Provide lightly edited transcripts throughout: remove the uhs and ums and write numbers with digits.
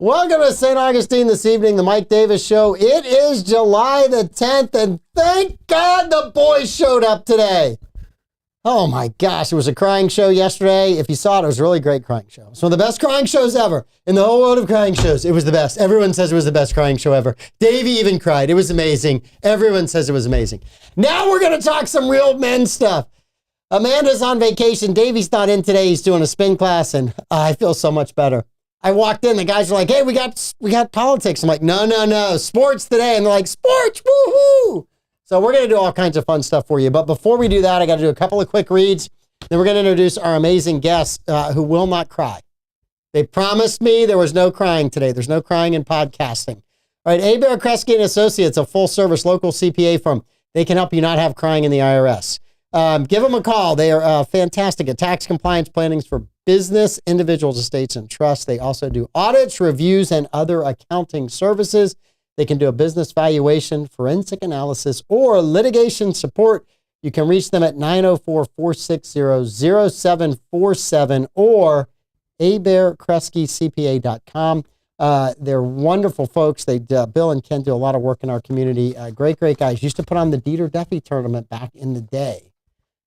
Welcome to St. Augustine this evening, the Mike Davis Show. It is July the 10th, and thank God the boys showed up today. Oh my gosh, it was a crying show yesterday. If you saw it, it was a really great crying show. It's one of the best crying shows ever in the whole world of crying shows. It was the best. Everyone says it was the best crying show ever. Davey even cried. It was amazing. Everyone says it was amazing. Now we're going to talk some real men stuff. Amanda's on vacation. Davey's not in today. He's doing a spin class, and I feel so much better. I walked in, the guys were like, hey, we got politics. I'm like, no, sports today. And they're like, sports, woohoo! So we're going to do all kinds of fun stuff for you. But before we do that, I got to do a couple of quick reads. Then we're going to introduce our amazing guests who will not cry. They promised me there was no crying today. There's no crying in podcasting. All right, Hebert, Kresge and Associates, a full-service local CPA firm. They can help you not have crying in the IRS. Give them a call. They are fantastic at tax compliance plannings for business, individuals, estates, and trusts. They also do audits, reviews, and other accounting services. They can do a business valuation, forensic analysis, or litigation support. You can reach them at 904-460-0747 or HebertKresgeCPA.com. They're wonderful folks. Bill and Ken do a lot of work in our community. Great guys. Used to put on the Dieter Duffy tournament back in the day,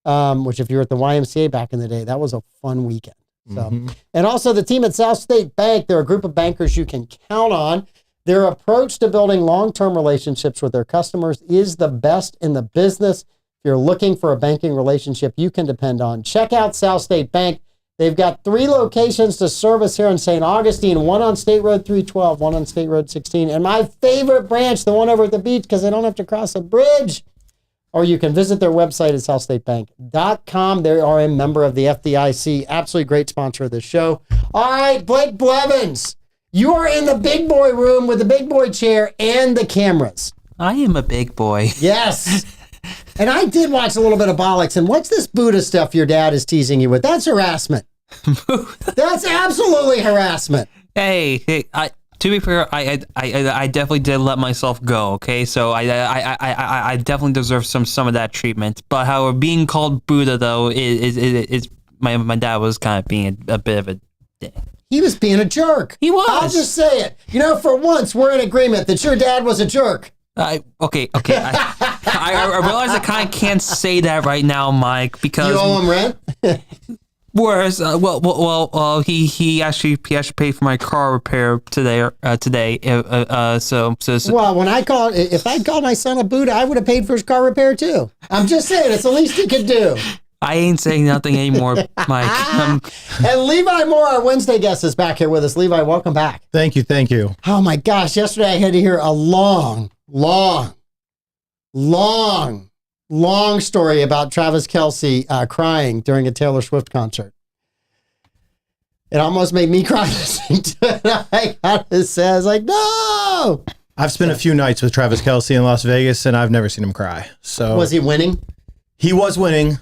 which if you were at the YMCA back in the day, that was a fun weekend. So, And also the team at South State Bank, they're a group of bankers you can count on. Their approach to building long-term relationships with their customers is the best in the business. If you're looking for a banking relationship you can depend on, check out South State Bank. They've got 3 locations to service here in St. Augustine, one on State Road 312, one on State Road 16, and my favorite branch, the one over at the beach, because they don't have to cross a bridge. Or you can visit their website at southstatebank.com. They are a member of the FDIC. Absolutely great sponsor of this show. All right, Blake Blevins, you are in the big boy room with the big boy chair and the cameras. I am a big boy. Yes. And I did watch a little bit of Bollocks. And what's this Buddha stuff your dad is teasing you with? That's harassment. That's absolutely harassment. Hey, to be fair, I definitely did let myself go. Okay, so I definitely deserve some of that treatment. But however, being called Buddha though is my dad was kind of being a bit of a dick. He was being a jerk. He was. I'll just say it. You know, for once we're in agreement that your dad was a jerk. Okay. I realize I kind of can't say that right now, Mike, because you owe him rent. Whereas, he actually paid for my car repair today. So. Well, if I called my son a Buddha, I would have paid for his car repair too. I'm just saying, it's the least he could do. I ain't saying nothing anymore, Mike. And Levi Moore, our Wednesday guest, is back here with us. Levi, welcome back. Thank you. Oh my gosh, yesterday I had to hear a long story about Travis Kelce crying during a Taylor Swift concert. It almost made me cry listening to it. I gotta say, I was like, no! I've spent a few nights with Travis Kelce in Las Vegas, and I've never seen him cry. So was he winning? He was winning.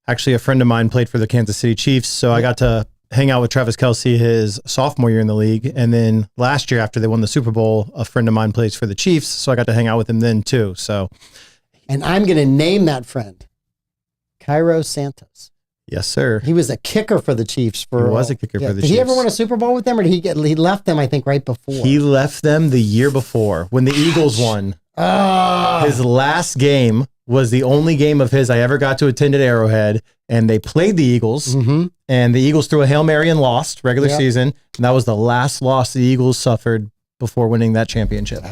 Actually, a friend of mine played for the Kansas City Chiefs, so I got to hang out with Travis Kelce his sophomore year in the league. And then last year, after they won the Super Bowl, a friend of mine plays for the Chiefs, so I got to hang out with him then too. So, and I'm going to name that friend, Cairo Santos. Yes, sir. He was a kicker for the Chiefs. He was a kicker for the Chiefs. Did he ever win a Super Bowl with them, or did he left them, I think, right before? He left them the year before when the Eagles won. His last game was the only game of his I ever got to attend at Arrowhead, and they played the Eagles, and the Eagles threw a Hail Mary and lost regular season, and that was the last loss the Eagles suffered before winning that championship.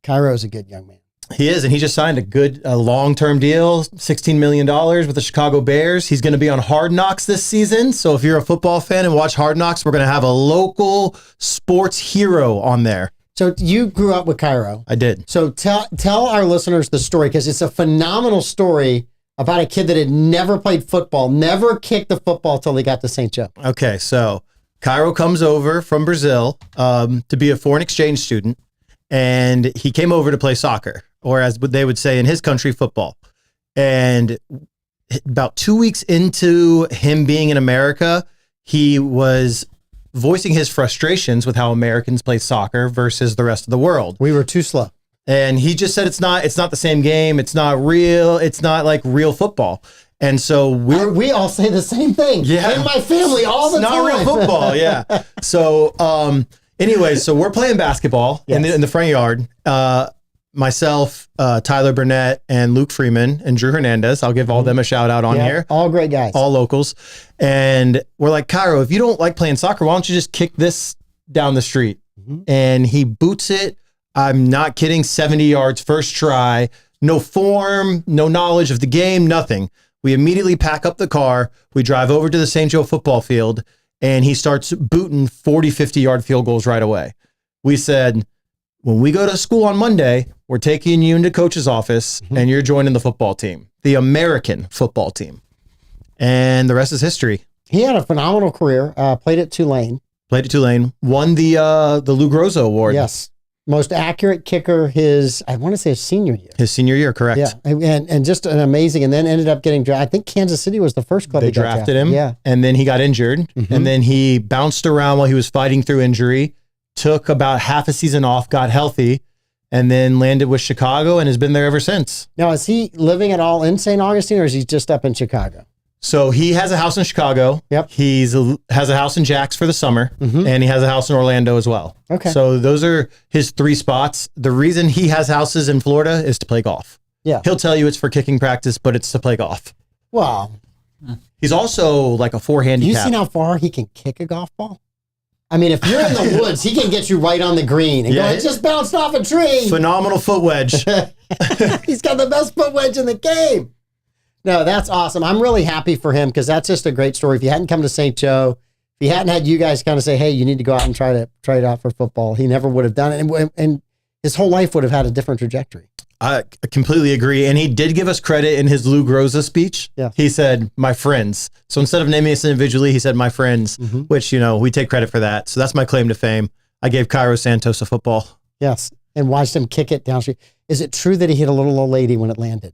Cairo's a good young man. He is, and he just signed a long-term deal, $16 million with the Chicago Bears. He's going to be on Hard Knocks this season, so if you're a football fan and watch Hard Knocks, we're going to have a local sports hero on there. So you grew up with Cairo. I did. So tell our listeners the story, because it's a phenomenal story about a kid that had never played football, never kicked the football till he got to St. Joe. Okay, so Cairo comes over from Brazil to be a foreign exchange student, and he came over to play soccer, or as they would say in his country, football. And about 2 weeks into him being in America, he was voicing his frustrations with how Americans play soccer versus the rest of the world. We were too slow. And he just said it's not the same game. It's not real. It's not like real football. And so we all say the same thing. Yeah. In my family all the it's time. not real football, yeah. So, anyway, so we're playing basketball in the front yard. Myself, Tyler Burnett, and Luke Freeman, and Drew Hernandez. I'll give all them a shout out on here. All great guys. All locals. And we're like, Cairo, if you don't like playing soccer, why don't you just kick this down the street? And he boots it. I'm not kidding. 70 yards, first try. No form, no knowledge of the game, nothing. We immediately pack up the car. We drive over to the St. Joe football field, and he starts booting 40, 50-yard field goals right away. We said, when we go to school on Monday, we're taking you into coach's office, and you're joining the football team, the American football team. And the rest is history. He had a phenomenal career. Played at Tulane. Won the Lou Groza Award. Yes. Most accurate kicker I want to say his senior year. His senior year, correct. Yeah. And just an amazing, and then ended up getting drafted. I think Kansas City was the first club They that got drafted him. Yeah. And then he got injured. And then he bounced around while he was fighting through injury, took about half a season off, got healthy, and then landed with Chicago and has been there ever since. Now, is he living at all in St. Augustine, or is he just up in Chicago? So he has a house in Chicago. Yep. Has a house in Jax for the summer, and he has a house in Orlando as well. Okay. So those are his 3 spots. The reason he has houses in Florida is to play golf. Yeah. He'll tell you it's for kicking practice, but it's to play golf. Wow. He's also like a 4 You handicap. seen how far he can kick a golf ball? I mean, if you're in the woods, he can get you right on the green and go, it just bounced off a tree. Phenomenal foot wedge. He's got the best foot wedge in the game. No, that's awesome. I'm really happy for him because that's just a great story. If he hadn't come to St. Joe, if he hadn't had you guys kind of say, hey, you need to go out and try it out for football, he never would have done it. And his whole life would have had a different trajectory. I completely agree. And he did give us credit in his Lou Groza speech. Yeah. He said, my friends. So instead of naming us individually, he said, my friends, which, we take credit for that. So that's my claim to fame. I gave Cairo Santos a football. Yes. And watched him kick it down street. Is it true that he hit a little old lady when it landed?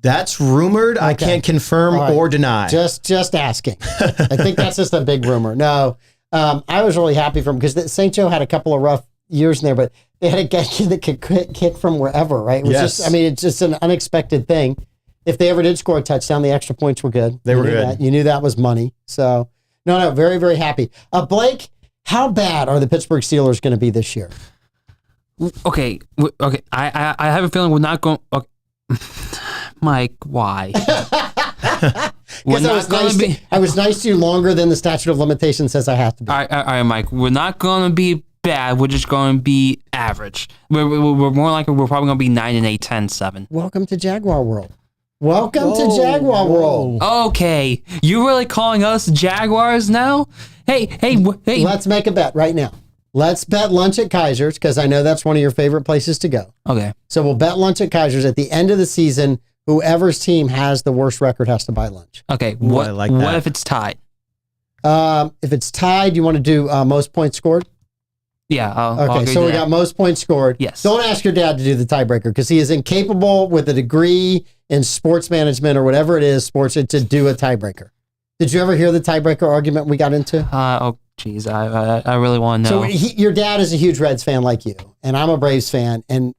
That's rumored. Okay. I can't confirm or deny. Just asking. I think that's just a big rumor. No, I was really happy for him because St. Joe had a couple of rough years in there, but they had a guy that could kick from wherever, right? It was it's just an unexpected thing. If they ever did score a touchdown, the extra points were good. They were good. You knew that was money. So, no, very, very happy. Blake, how bad are the Pittsburgh Steelers going to be this year? Okay. I have a feeling we're not going. Okay. Mike, why? Because I was nice to you longer than the statute of limitations says I have to be. All right, Mike. We're not going to be bad. We're just going to be average. We're more likely we're probably going to be 9-8, 10-7. Welcome to Jaguar World. Welcome to Jaguar World. Okay, you really calling us Jaguars now? Hey. Let's make a bet right now. Let's bet lunch at Kaiser's because I know that's one of your favorite places to go. Okay. So we'll bet lunch at Kaiser's at the end of the season. Whoever's team has the worst record has to buy lunch. Okay. I like that. What if it's tied? If it's tied, you want to do most points scored? Yeah. Okay, so we got most points scored. Yes. Don't ask your dad to do the tiebreaker because he is incapable with a degree in sports management or whatever it is, to do a tiebreaker. Did you ever hear the tiebreaker argument we got into? Geez, I really want to know. So your dad is a huge Reds fan like you, and I'm a Braves fan, and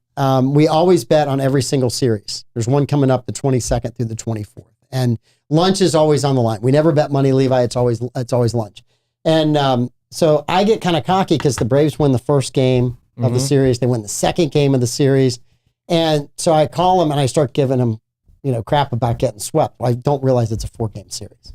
we always bet on every single series. There's one coming up the 22nd through the 24th, and lunch is always on the line. We never bet money, Levi. It's always lunch. And so I get kind of cocky because the Braves win the first game of the series. They win the second game of the series. And so I call him and I start giving him, crap about getting swept. I don't realize it's a 4-game series.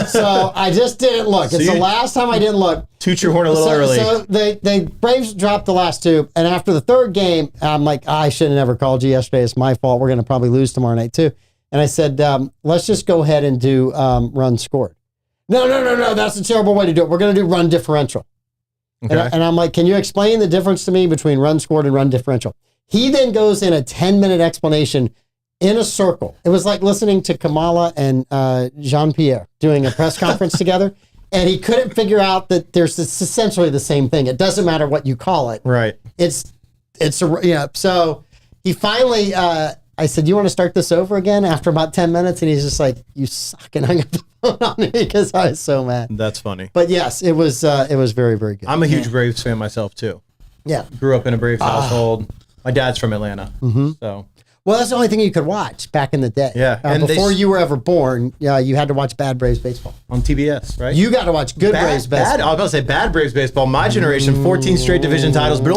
So I just didn't look. It's the last time I didn't look. Toot your horn a little early. So the Braves dropped the last 2. And after the 3rd game, I'm like, I should have never called you yesterday. It's my fault. We're going to probably lose tomorrow night too. And I said, let's just go ahead and do runs scored. No. That's a terrible way to do it. We're going to do run differential. Okay. And I'm like, can you explain the difference to me between run scored and run differential? He then goes in a 10-minute explanation in a circle. It was like listening to Kamala and Jean-Pierre doing a press conference together. And he couldn't figure out that it's essentially the same thing. It doesn't matter what you call it. Right. So he finally, I said, you want to start this over again after about 10 minutes? And he's just like, you suck. And hung up the phone on me because I was so mad. That's funny. But yes, it was very, very good. I'm a huge Braves fan myself too. Yeah. Grew up in a Braves household. My dad's from Atlanta. So Well, that's the only thing you could watch back in the day. Yeah, and before you were ever born, you had to watch bad Braves baseball on TBS, right? You got to watch good Braves baseball. I was about to say bad Braves baseball. My generation, 14 straight division titles, but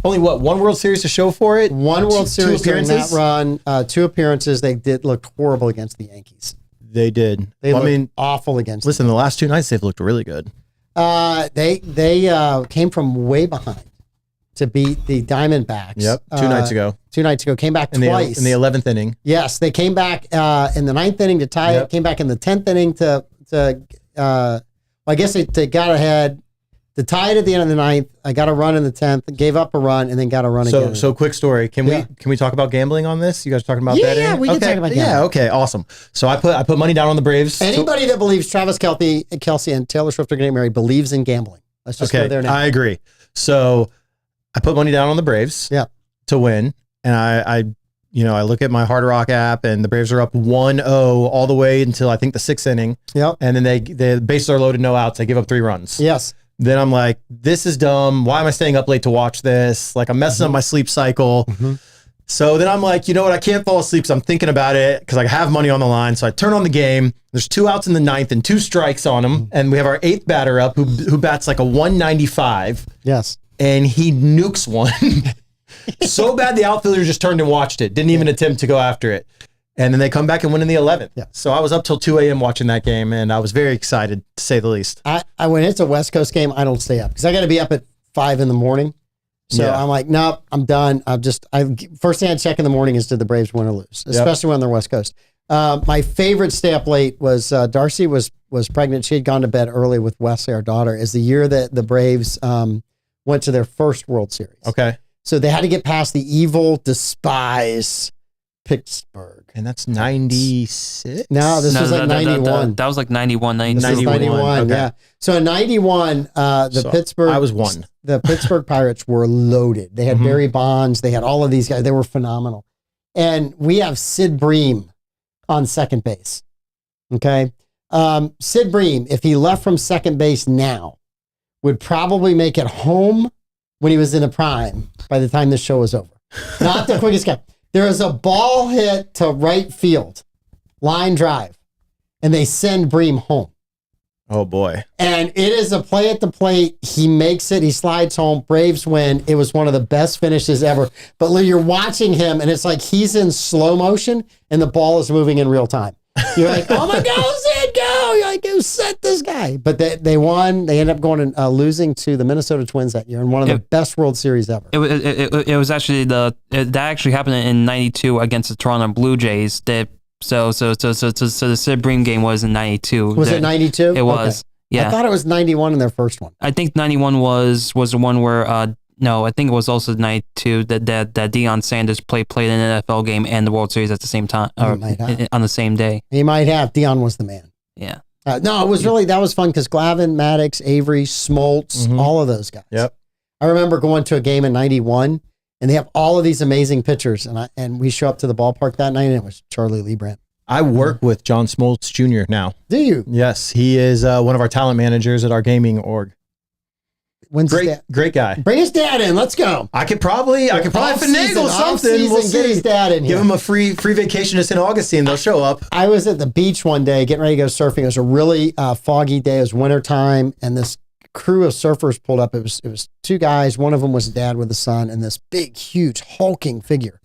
only one World Series to show for it. One World Series during that run, 2 appearances. They did look horrible against the Yankees. They did. They looked awful against. Listen, the last 2 nights they've looked really good. They came from way behind to beat the Diamondbacks. Yep, 2 nights ago. 2 nights ago, came back twice in the 11th inning. Yes, they came back in the 9th inning to tie it. Came back in the 10th inning I guess they got ahead. To tie it at the end of the 9th, I got a run in the 10th, gave up a run, and then got a run again. So quick story. Can we talk about gambling on this? You guys talking about betting? Yeah, we can talk about gambling. Yeah, okay, awesome. So I put money down on the Braves. Anybody that believes Travis Kelce and Taylor Swift are going to get married believes in gambling. Let's just go there now. I agree. So I put money down on the Braves to win, and I look at my Hard Rock app, and the Braves are up 1-0 all the way until I think the 6th inning. Yep. And then the bases are loaded, no outs. They give up 3 runs. Yes. Then I'm like, this is dumb. Why am I staying up late to watch this? Like, I'm messing up my sleep cycle. So then I'm like, you know what? I can't fall asleep. So I'm thinking about it because I have money on the line. So I turn on the game. There's 2 outs in the 9th and 2 strikes on him. And we have our 8th batter up who bats like a 195. Yes. And he nukes one. So bad the outfielder just turned and watched it. Didn't even attempt to go after it. And then they come back and win in the 11th. Yeah. So I was up till 2 a.m. watching that game, and I was very excited, to say the least. When it's a West Coast game, I don't stay up because I got to be up at 5 in the morning. So I'm like, nope, I'm done. First thing I check in the morning is did the Braves win or lose, especially when they're West Coast. My favorite stay up late was Darcy was pregnant. She had gone to bed early with Wesley, our daughter, is the year that the Braves went to their first World Series. Okay. So they had to get past the evil, despised Pittsburgh. And that's 96? No, this was like 91. That was like 91. 91, okay. Yeah. So in 91, Pittsburgh... I was 1. The Pittsburgh Pirates were loaded. They had Barry Bonds. They had all of these guys. They were phenomenal. And we have Sid Bream on second base. Okay? Sid Bream, if he left from second base now, would probably make it home when he was in a prime by the time this show was over. Not the quickest guy. There is a ball hit to right field, line drive, and they send Bream home. Oh, boy. And it is a play at the plate. He makes it. He slides home. Braves win. It was one of the best finishes ever. But you're watching him, and it's like he's in slow motion, and the ball is moving in real time. You're like, oh, my God, Sid, go. You're like, who set this guy? But they won. They ended up going and losing to the Minnesota Twins that year in one of the best World Series ever. It was actually that actually happened in '92 against the Toronto Blue Jays. So the Sid Bream game was in '92. Was it '92? It was. Okay. Yeah. I thought it was '91 in their first one. I think '91 was the one where no, I think it was also '92 that Deion Sanders played an NFL game and the World Series at the same time on the same day. He might have. Deion was the man. Yeah. No, it was really, that was fun because Glavine, Maddox, Avery, Smoltz, all of those guys. Yep. I remember going to a game in '91 and they have all of these amazing pitchers and we show up to the ballpark that night and it was Charlie Lee Brandt. I work with John Smoltz Jr. now. Do you? Yes. He is one of our talent managers at our gaming org. When's great guy. Bring his dad in. Let's go. I could probably finagle something. We'll see. Get his dad in here. Give him a free vacation to St. Augustine. They'll show up. I was at the beach one day getting ready to go surfing. It was a really foggy day. It was wintertime, and this crew of surfers pulled up. It was 2 guys. One of them was a dad with a son, and this big, huge, hulking figure.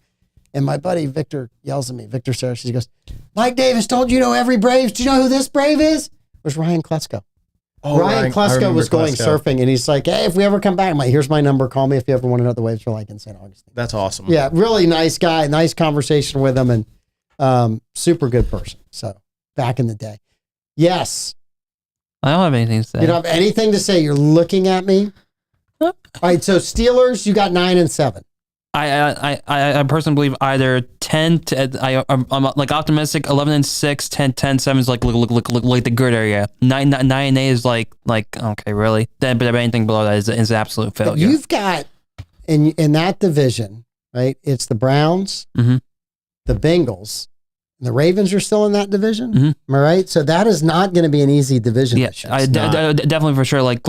And my buddy Victor yells at me. Victor Saracen, he goes, "Mike Davis told you know every Braves. Do you know who this Brave is?" It was Ryan Klesko. Oh, Ryan Klesko was going surfing, and he's like, "Hey, if we ever come back, I'm like, here's my number. Call me if you ever want to know what the waves are like in St. Augustine." That's awesome. Yeah, really nice guy. Nice conversation with him, and super good person. So back in the day, yes. I don't have anything to say. You don't have anything to say. You're looking at me. All right. So Steelers, you got 9 and 7. I personally believe either 10 to, I'm like optimistic, 11 and 6, 10, 7 is like the good area. 9 and 8 is like okay, really? But anything below that is an absolute failure. But you've got in that division, right? It's the Browns, the Bengals, The Ravens are still in that division. Mhm. Am I right? So that is not going to be an easy division. Yeah, this year. definitely for sure. Look,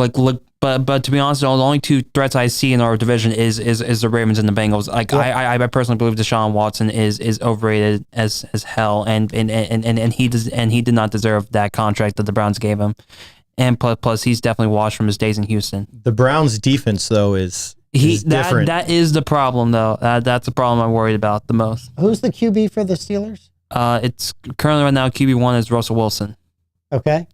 but to be honest, the only two threats I see in our division is the Ravens and the Bengals. Like I personally believe Deshaun Watson is overrated as hell, and he did not deserve that contract that the Browns gave him, and plus he's definitely washed from his days in Houston. The Browns' defense though is different. That is the problem though. That's the problem I'm worried about the most. Who's the QB for the Steelers? It's currently right now QB1 is Russell Wilson. Okay.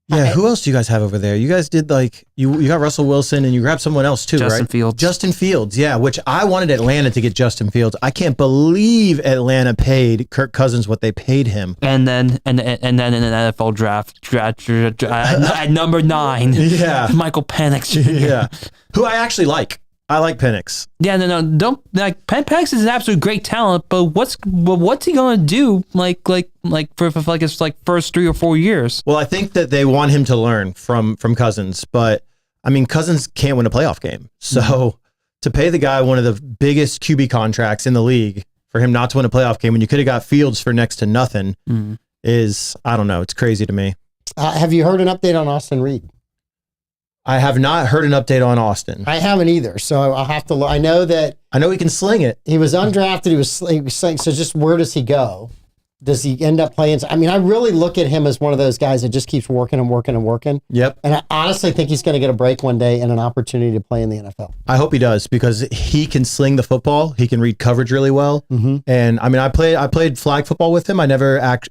Yeah, who else do you guys have over there? You guys did like you got Russell Wilson and you grabbed someone else too, Justin right? Fields. Justin Fields, yeah. Which I wanted Atlanta to get Justin Fields. I can't believe Atlanta paid Kirk Cousins what they paid him. And then in an NFL draft at number 9, Yeah, Michael Penix. yeah. Who I actually like. I like Penix. Yeah, no, don't like Penix is an absolute great talent, but what's he gonna do like for his like first 3 or 4 years? Well, I think that they want him to learn from Cousins, but I mean Cousins can't win a playoff game. So to pay the guy one of the biggest QB contracts in the league for him not to win a playoff game when you could have got Fields for next to nothing is, I don't know, it's crazy to me. Have you heard an update on Austin Reed? I have not heard an update on Austin. I haven't either, so I'll have to look. I know he can sling it. he was undrafted. He was slaying. So just where does he go? Does he end up playing? I mean, I really look at him as one of those guys that just keeps working and working and working. Yep. And I honestly think he's going to get a break one day and an opportunity to play in the NFL. I hope he does because he can sling the football. He can read coverage really well. And I mean, I played flag football with him.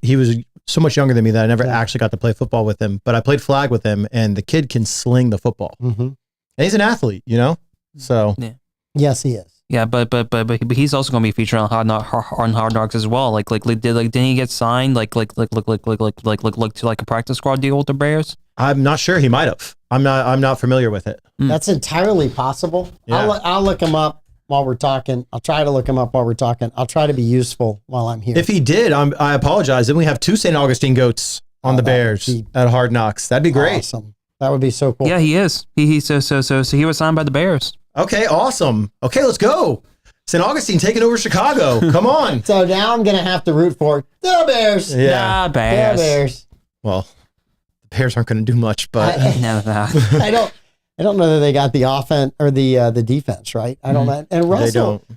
He was so much younger than me that I never actually got to play football with him, but I played flag with him and the kid can sling the football. And he's an athlete, you know? So yes, he is. Yeah, but he's also going to be featured on Hard Knocks as well. Didn't he get signed to like a practice squad deal with the Bears? I'm not sure. He might have. I'm not familiar with it. That's entirely possible. Yeah. I'll look him up while we're talking. I'll try to look him up while we're talking. I'll try to be useful while I'm here. If he did, I apologize. Then we have 2 St. Augustine goats on the Bears at Hard Knocks. That'd be great. Awesome. That would be so cool. Yeah, he is. So he was signed by the Bears. Okay, awesome. Okay, let's go. St. Augustine taking over Chicago. Come on. So now I'm going to have to root for the Bears. Yeah. The Bears. The Bears. Well, the Bears aren't going to do much, but No. I don't know that they got the offense or the defense right. I don't know. And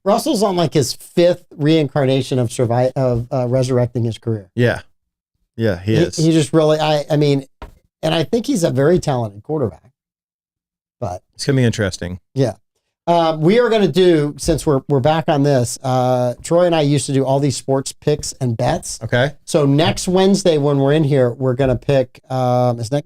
Russell's on like his 5th reincarnation of resurrecting his career. Yeah, he is. He just really. I mean, and I think he's a very talented quarterback. But it's gonna be interesting. Yeah, we are going to do, since we're back on this. Troy and I used to do all these sports picks and bets. Okay. So next Wednesday when we're in here, we're going to pick.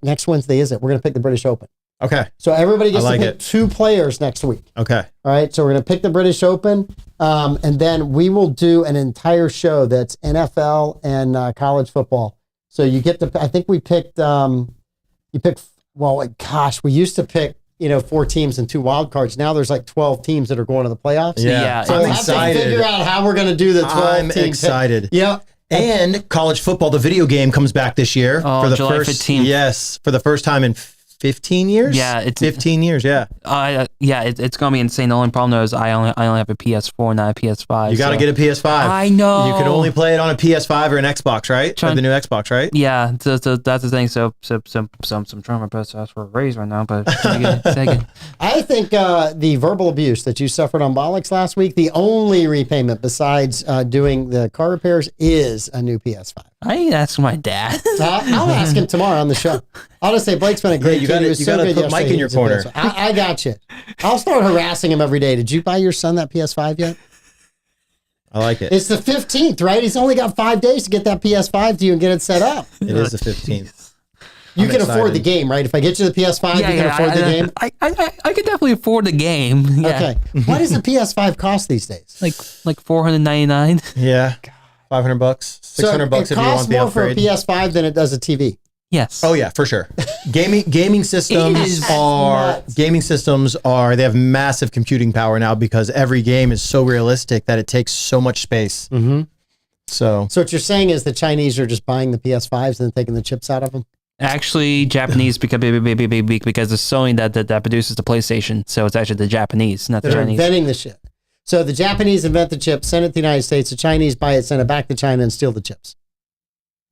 Next Wednesday is it? We're going to pick the British Open. Okay. So everybody gets to pick 2 players next week. Okay. All right. So we're going to pick the British Open, and then we will do an entire show that's NFL and college football. So you get to. I think we picked. You pick. Well, gosh, we used to pick 4 teams and 2 wild cards. Now there's like 12 teams that are going to the playoffs. Yeah. So we'll have to figure out how we're going to do the 12 I'm team excited. Pick. Yeah. And college football, the video game comes back this year for the July first 15th. Yes, for the first time in 15 years. Yeah, it's 15 years. Yeah. It's gonna be insane. The only problem though is I only have a PS4, not a PS5. You got to get a PS5. I know. You can only play it on a PS5 or an Xbox, right? Or the new Xbox, right? Yeah, so that's the thing. So some trying my best to ask for a raise right now, but second. I think the verbal abuse that you suffered on Bollocks last week, the only repayment besides doing the car repairs is a new PS5. I ain't asking my dad. I'll ask him tomorrow on the show. I'll just say, Blake's been a great you kid. gotta- He was you so gotta good put Mike yesterday. in your He's a corner. bitch. I got you. I'll start harassing him every day. Did you buy your son that PS5 yet? I like it. It's the 15th, right? He's only got 5 days to get that PS5 to you and get it set up. It is the 15th. You I'm can afford the excited. game, right? If I get you the PS5, you can afford the game? I could definitely afford the game. Yeah. Okay. What does the PS5 cost these days? Like $499. Yeah. $500, $600 if you want the it costs more for a upgrade. PS5 than it does a TV. Yes. Oh yeah, for sure. Gaming systems nuts. they have massive computing power now because every game is so realistic that it takes so much space. Mm-hmm. So what you're saying is the Chinese are just buying the PS5s and taking the chips out of them? Actually, Japanese because it's Sony that produces the PlayStation, so it's actually the Japanese, not the They're Chinese. inventing the shit. So the Japanese invent the chip, send it to the United States. The Chinese buy it, send it back to China, and steal the chips.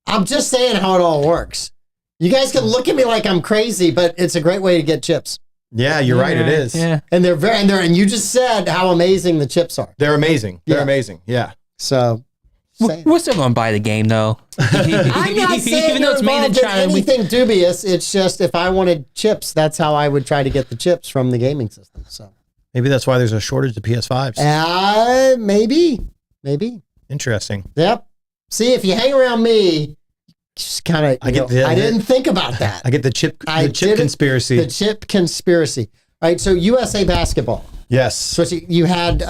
I'm just saying how it all works. You guys can look at me like I'm crazy, but it's a great way to get chips. Yeah, you're right. It is. Yeah. And and you just said how amazing the chips are. They're amazing. They're amazing. Yeah. So We're still going to buy the game, though. I'm not saying Even though it's made in China. anything dubious. It's just if I wanted chips, that's how I would try to get the chips from the gaming system. So Maybe that's why there's a shortage of PS5s. Maybe. Interesting. Yep. See, if you hang around me, just kind of. I didn't think about that. I get the chip conspiracy. The chip conspiracy. All right. So USA basketball. Yes. So you had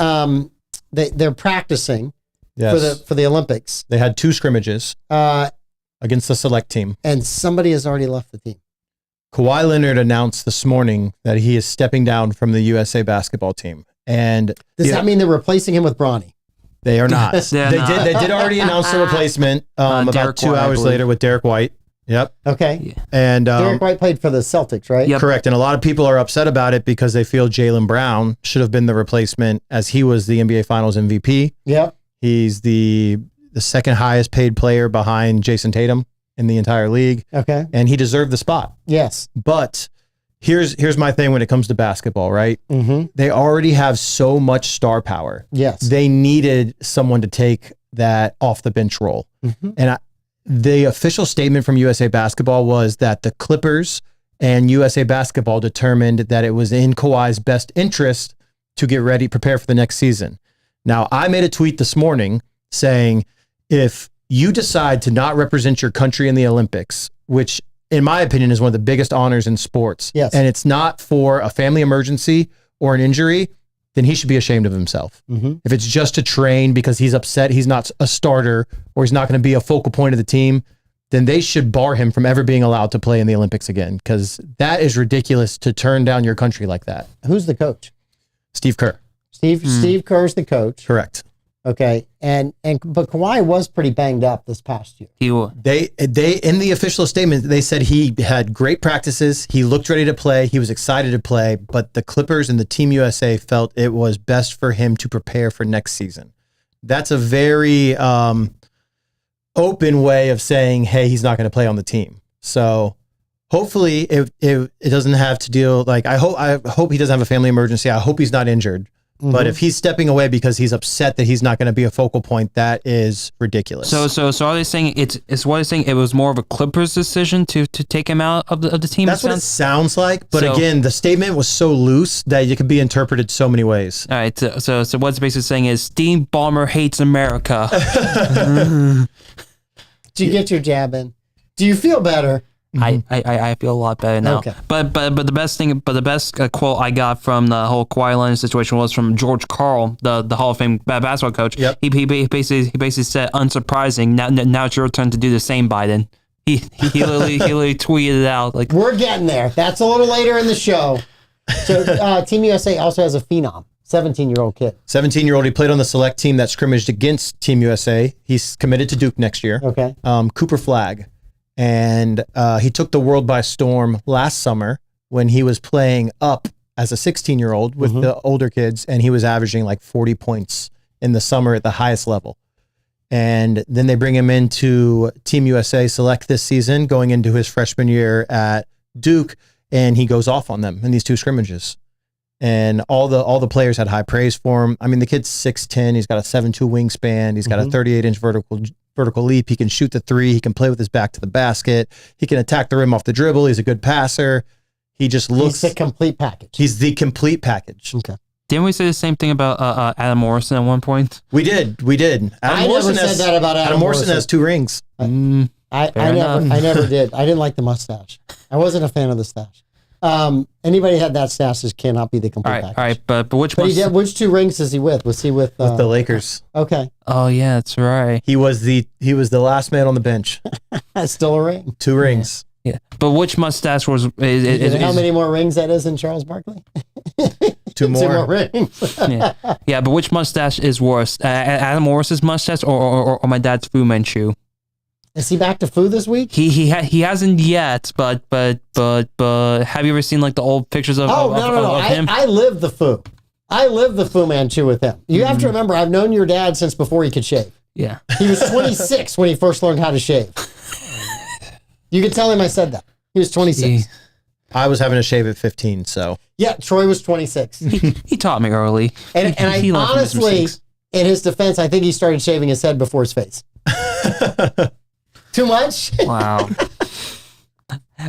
they're practicing for the Olympics. They had 2 scrimmages against the select team, and somebody has already left the team. Kawhi Leonard announced this morning that he is stepping down from the USA basketball team. And does that mean they're replacing him with Bronny? They are not. They did already announce the replacement about 2 hours later with Derek White. Yep. Okay. Yeah. And Derek White played for the Celtics, right? Yep. Correct. And a lot of people are upset about it because they feel Jaylen Brown should have been the replacement, as he was the NBA Finals MVP. Yep. He's the second highest paid player behind Jason Tatum in the entire league. Okay. And he deserved the spot. Yes. But here's my thing when it comes to basketball, right? Mm-hmm. They already have so much star power. Yes. They needed someone to take that off the bench role. Mm-hmm. And the official statement from USA Basketball was that the Clippers and USA Basketball determined that it was in Kawhi's best interest to get ready, prepare for the next season. Now, I made a tweet this morning saying, if you decide to not represent your country in the Olympics, which in my opinion is one of the biggest honors in sports, yes, and it's not for a family emergency or an injury, then he should be ashamed of himself. Mm-hmm. If it's just to train because he's upset he's not a starter or he's not going to be a focal point of the team, then they should bar him from ever being allowed to play in the Olympics again, because that is ridiculous to turn down your country like that. Who's the coach? Steve Kerr. Steve Kerr's the coach. Correct. Okay, but Kawhi was pretty banged up this past year. They in the official statement they said he had great practices, he looked ready to play, he was excited to play, but the Clippers and the Team USA felt it was best for him to prepare for next season. That's a very open way of saying, hey, he's not going to play on the team. So hopefully it doesn't have to deal, like I hope he doesn't have a family emergency. I hope he's not injured. Mm-hmm. But if he's stepping away because he's upset that he's not going to be a focal point, that is ridiculous. So are they saying it's what they're saying? It was more of a Clippers decision to take him out of the team? That's what it sounds like. But again, the statement was so loose that it could be interpreted so many ways. All right. So what's basically saying is Steve Ballmer hates America. Did you get your jab in? Do you feel better? I feel a lot better now. Okay. But the best quote I got from the whole Kawhi Leonard situation was from George Karl, the Hall of Fame basketball coach. Yep. He basically said, "Unsurprising. Now it's your turn to do the same, Biden." He literally tweeted it out like, "We're getting there." That's a little later in the show. So Team USA also has a phenom, 17-year-old kid. 17-year-old. He played on the select team that scrimmaged against Team USA. He's committed to Duke next year. Okay. Cooper Flagg. And he took the world by storm last summer when he was playing up as a 16-year-old with the older kids, and he was averaging like 40 points in the summer at the highest level. And then they bring him into Team USA Select this season, going into his freshman year at Duke, and he goes off on them in these 2 scrimmages. And all the players had high praise for him. I mean, the kid's 6'10", he's got a 7'2" wingspan, he's got a 38-inch vertical leap. He can shoot the 3. He can play with his back to the basket. He can attack the rim off the dribble. He's a good passer. He just looks... He's the complete package. He's the complete package. Okay. Didn't we say the same thing about Adam Morrison at one point? We did. I never said that about Adam Morrison. Has 2 rings. I never did. I didn't like the mustache. I wasn't a fan of the stash. Anybody had that stash just cannot be the complete package. All right, but which which 2 rings is he with? Was he with the Lakers? Okay. Oh yeah, that's right. He was the last man on the bench. Still a ring. 2 rings. Yeah, but which mustache was? How many more rings that is in Charles Barkley? 2 more. 2 more rings. yeah. But which mustache is worse, Adam Morris's mustache or my dad's Fu Manchu? Is he back to Fu this week? He hasn't yet, but have you ever seen like the old pictures of no. him? I live the Fu. I lived the Fu Manchu with him. You have to remember, I've known your dad since before he could shave. Yeah. He was 26 when he first learned how to shave. You can tell him I said that. He was 26. I was having a shave at 15, so. Yeah, Troy was 26. He taught me early. And I He learned from his honestly, mistakes. in his defense, I think he started shaving his head before his face. Too much? Wow.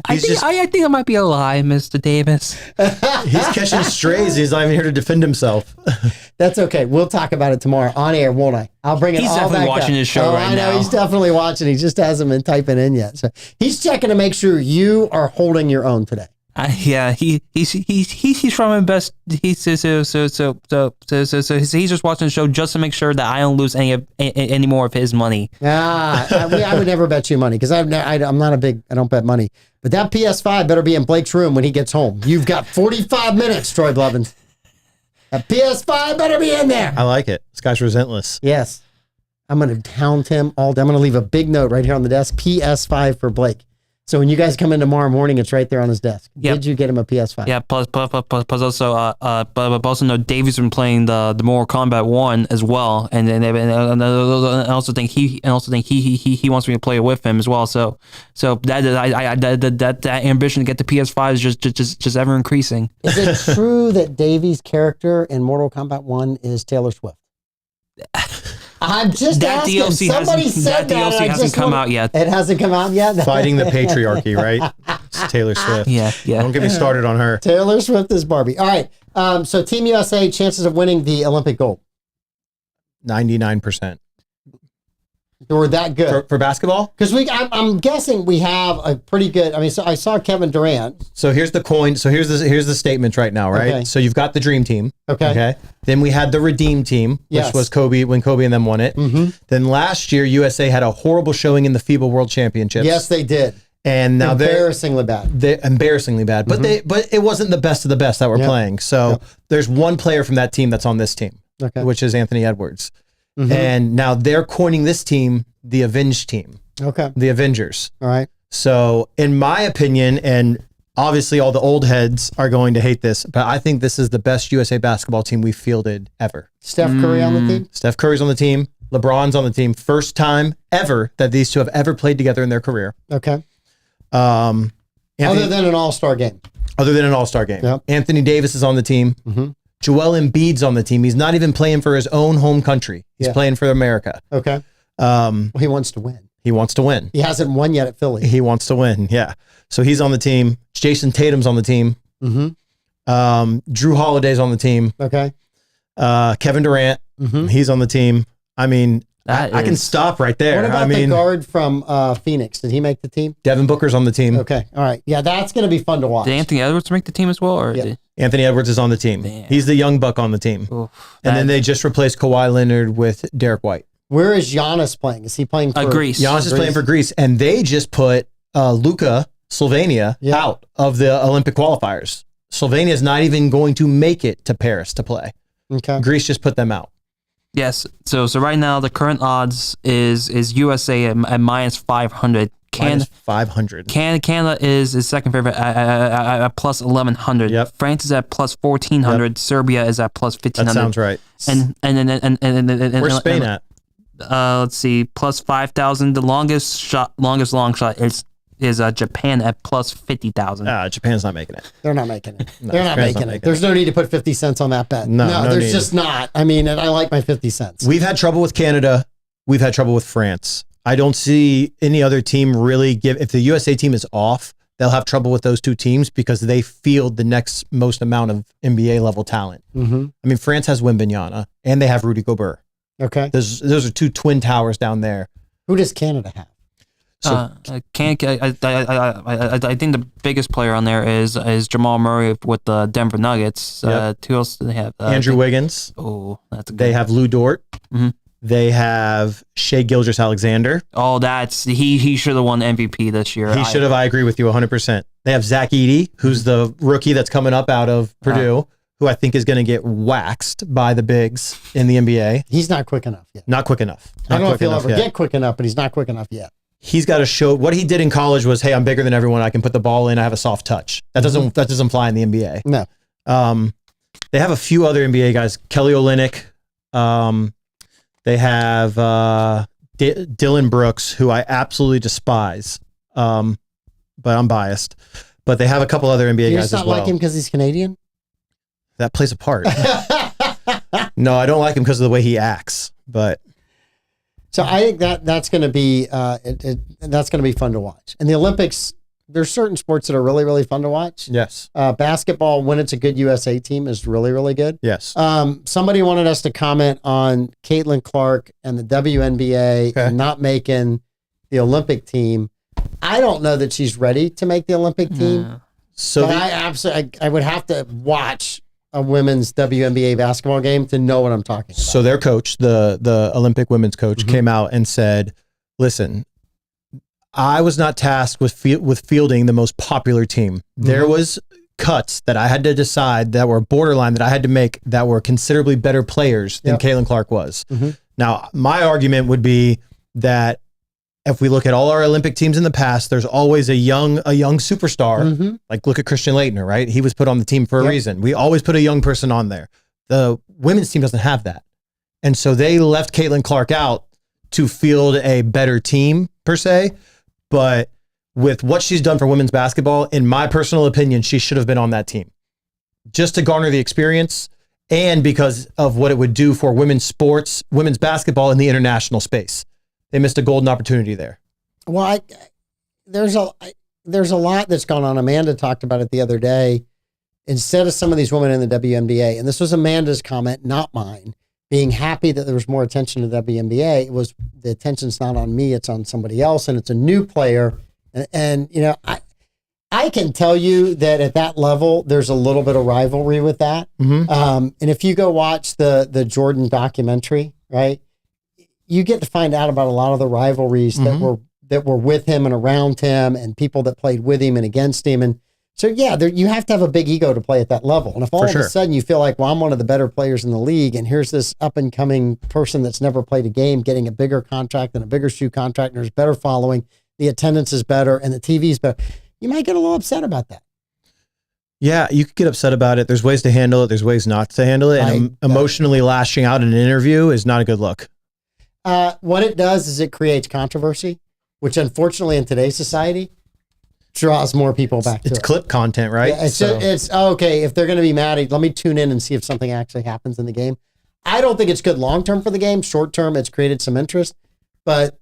I think it might be a lie, Mr. Davis. He's catching strays. He's not even here to defend himself. That's okay. We'll talk about it tomorrow on air, won't I? I'll bring it He's all definitely back watching up. his show right I know. now. He's definitely watching. He just hasn't been typing in yet. So he's checking to make sure you are holding your own today. Yeah, he's trying my best. He's just watching the show just to make sure that I don't lose any more of his money. I would never bet you money because I'm not I don't bet money. But that PS5 better be in Blake's room when he gets home. You've got 45 minutes, Troy Blevins. That PS5 better be in there. I like it. This guy's relentless. Yes. I'm going to hound him all day. I'm going to leave a big note right here on the desk, PS5 for Blake. So when you guys come in tomorrow morning, it's right there on his desk. Yep. Did you get him a PS5? Yeah. Plus also, but also know Davey's been playing the Mortal Kombat 1 as well, and I also think he wants me to play it with him as well. So that ambition to get the PS5 is just ever increasing. Is it true that Davey's character in Mortal Kombat 1 is Taylor Swift? I'm just asking. DLC Somebody said that. DLC hasn't come out yet. It hasn't come out yet? Fighting the patriarchy, right? It's Taylor Swift. Yeah. Don't get me started on her. Taylor Swift is Barbie. All right. So Team USA, chances of winning the Olympic gold. 99%. We're that good. For basketball? Because I'm guessing we have a pretty good, so I saw Kevin Durant. So here's the coin. So here's the statement right now, right? Okay. So you've got the dream team. Okay. Then we had the redeem team, which Yes. was Kobe when Kobe and them won it. Mm-hmm. Then last year, USA had a horrible showing in the FIBA World Championships. Yes, they did. And now Embarrassingly bad. they're embarrassingly bad. But but it wasn't the best of the best that were Yep. playing. So there's one player from that team that's on this team, Okay. which is Anthony Edwards. Mhm. And now they're coining this team the Avenged team, Okay. the Avengers. All right. So, in my opinion, and obviously all the old heads are going to hate this, but I think this is the best USA basketball team we've fielded ever. Steph Curry on the team? Steph Curry's on the team. LeBron's on the team. First time ever that these two have ever played together in their career. Okay. Anthony, Other than an all-star game. other than an all-star game. Yep. Anthony Davis is on the team. Mm-hmm. Joel Embiid's on the team. He's not even playing for his own home country. He's Yeah. playing for America. Okay. Well, he wants to win. He wants to win. He hasn't won yet at Philly. He wants to win. Yeah. So he's on the team. Jason Tatum's on the team. Mm-hmm. Drew Holiday's on the team. Okay. Kevin Durant, Mm-hmm. he's on the team. I mean, I can is- stop right there. What about I mean, the guard from Phoenix? Did he make the team? Devin Booker's on the team. Okay. All right. Yeah, that's going to be fun to watch. Did Anthony Edwards make the team as well, or Yeah. did, Anthony Edwards is on the team. Damn. He's the young buck on the team. oof, And then that- they just replaced Kawhi Leonard with Derek White. Where is Giannis playing? Is he playing for Greece? Giannis is playing for Greece, and they just put Luka Slovenia Yeah. out of the Olympic qualifiers. Slovenia is not even going to make it to Paris to play. Okay. Greece just put them out. Yes. So right now the current odds is USA at minus 500. Minus 500. Canada is second favorite at plus 1100. Yep. France is at plus 1400. Serbia is at plus 1500. That sounds right. And Where's Spain at? Let's see, plus 5,000. The longest long shot is Japan at plus 50,000. Japan's not making it. They're not making it. No, They're not Japan's making it. There's no need to put 50 cents on that bet. No, no there's need. just not. I mean, and I like my 50 cents. We've had trouble with Canada. We've had trouble with France. I don't see any other team really give. If the USA team is off, they'll have trouble with those two teams because they field the next most amount of NBA level talent. Mm-hmm. I mean, France has Wembanyama and they have Rudy Gobert. Okay. Those are two twin towers down there. Who does Canada have? I think the biggest player on there is Jamal Murray with the Denver Nuggets. Yep. Who else do they have? Andrew Wiggins. Oh, that's a good They have Lou Dort. Mhm. They have Shea Gilgeous-Alexander. Oh, he should have won the MVP this year. He should have. I agree with you 100%. They have Zach Edey, who's the rookie that's coming up out of Purdue, who I think is going to get waxed by the bigs in the NBA. He's not quick enough yet. Not quick enough. I don't know Not if he'll quick ever enough yet. get quick enough, but he's not quick enough yet. He's got to show what he did in college was, hey, I'm bigger than everyone. I can put the ball in. I have a soft touch. That doesn't fly in the NBA. No. They have a few other NBA guys. Kelly Olynyk. They have Dylan Brooks, who I absolutely despise, but I'm biased. But they have a couple other NBA You guys just as not well. like him because he's Canadian? That plays a part. No, I don't like him because of the way he acts. But So I think that's going to be that's going to be fun to watch. And the Olympics, there's certain sports that are really, really fun to watch. yes, Basketball, when it's a good USA team, is really, really good. yes. Somebody wanted us to comment on Caitlin Clark and the WNBA and not making the Olympic team. I don't know that she's ready to make the Olympic team. So But I would have to watch a women's WNBA basketball game to know what I'm talking about. So their coach, the Olympic women's coach, came out and said, "Listen, I was not tasked with fielding the most popular team. There was cuts that I had to decide that were borderline that I had to make that were considerably better players than Caitlin Clark was. Now, my argument would be that if we look at all our Olympic teams in the past, there's always a young superstar. Like look at Christian Laettner, right? He was put on the team for a reason. We always put a young person on there. The women's team doesn't have that. And so they left Caitlin Clark out to field a better team per se. But with what she's done for women's basketball, in my personal opinion, she should have been on that team just to garner the experience and because of what it would do for women's sports, women's basketball in the international space. They missed a golden opportunity there. Well, there's a lot that's gone on. Amanda talked about it the other day. Instead of some of these women in the WNBA, and this was Amanda's comment, not mine, being happy that there was more attention to the WNBA, it was the attention's not on me, it's on somebody else, and it's a new player. And you know, I can tell you that at that level, there's a little bit of rivalry with that. And if you go watch the Jordan documentary, right, you get to find out about a lot of the rivalries that were with him and around him and people that played with him and against him. And so, yeah, you have to have a big ego to play at that level. And if all of a sudden you feel like, well, I'm one of the better players in the league and here's this up and coming person that's never played a game getting a bigger contract and a bigger shoe contract and there's better following, the attendance is better and the TV's better, you might get a little upset about that. Yeah, you could get upset about it. There's ways to handle it. There's ways not to handle it. And emotionally lashing out in an interview is not a good look. What it does is it creates controversy, which unfortunately in today's society draws more people back to it. It's clip content, right? Yeah, it's okay. If they're going to be mad, let me tune in and see if something actually happens in the game. I don't think it's good long-term for the game. Short-term, it's created some interest. But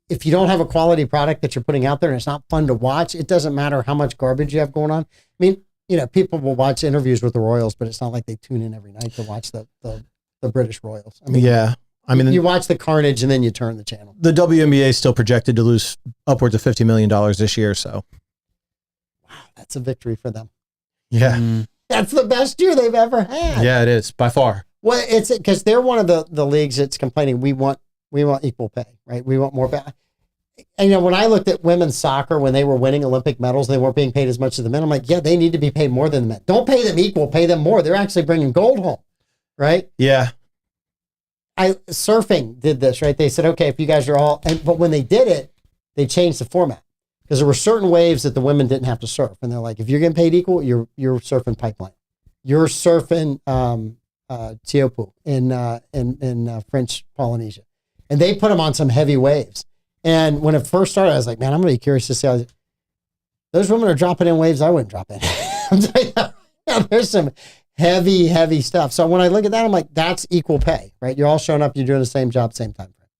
if you don't have a quality product that you're putting out there and it's not fun to watch, it doesn't matter how much garbage you have going on. I mean, you know, people will watch interviews with the Royals, but it's not like they tune in every night to watch the British Royals. I mean, yeah. I mean, you watch the carnage and then you turn the channel. The WNBA is still projected to lose upwards of $50 million this year. So, wow, that's a victory for them. Yeah. That's the best year they've ever had. Yeah, it is by far. Well, it's because they're one of the leagues that's complaining. We want equal pay, right? We want more pay. And, you know, when I looked at women's soccer, when they were winning Olympic medals, they weren't being paid as much as the men. I'm like, yeah, they need to be paid more than the men. Don't pay them equal, pay them more. They're actually bringing gold home, right? Yeah. Surfing did this, right? They said, okay, if you guys are all, but when they did it, they changed the format because there were certain waves that the women didn't have to surf. And they're like, if you're getting paid equal, you're surfing pipeline. You're surfing Teopu in French Polynesia. And they put them on some heavy waves. And when it first started, I was like, man, I'm going to be curious to see how those women are dropping in waves I wouldn't drop in. I'm telling you, there's some heavy stuff. So when I look at that, I'm like, that's equal pay, right? You're all showing up, you're doing the same job, same time frame.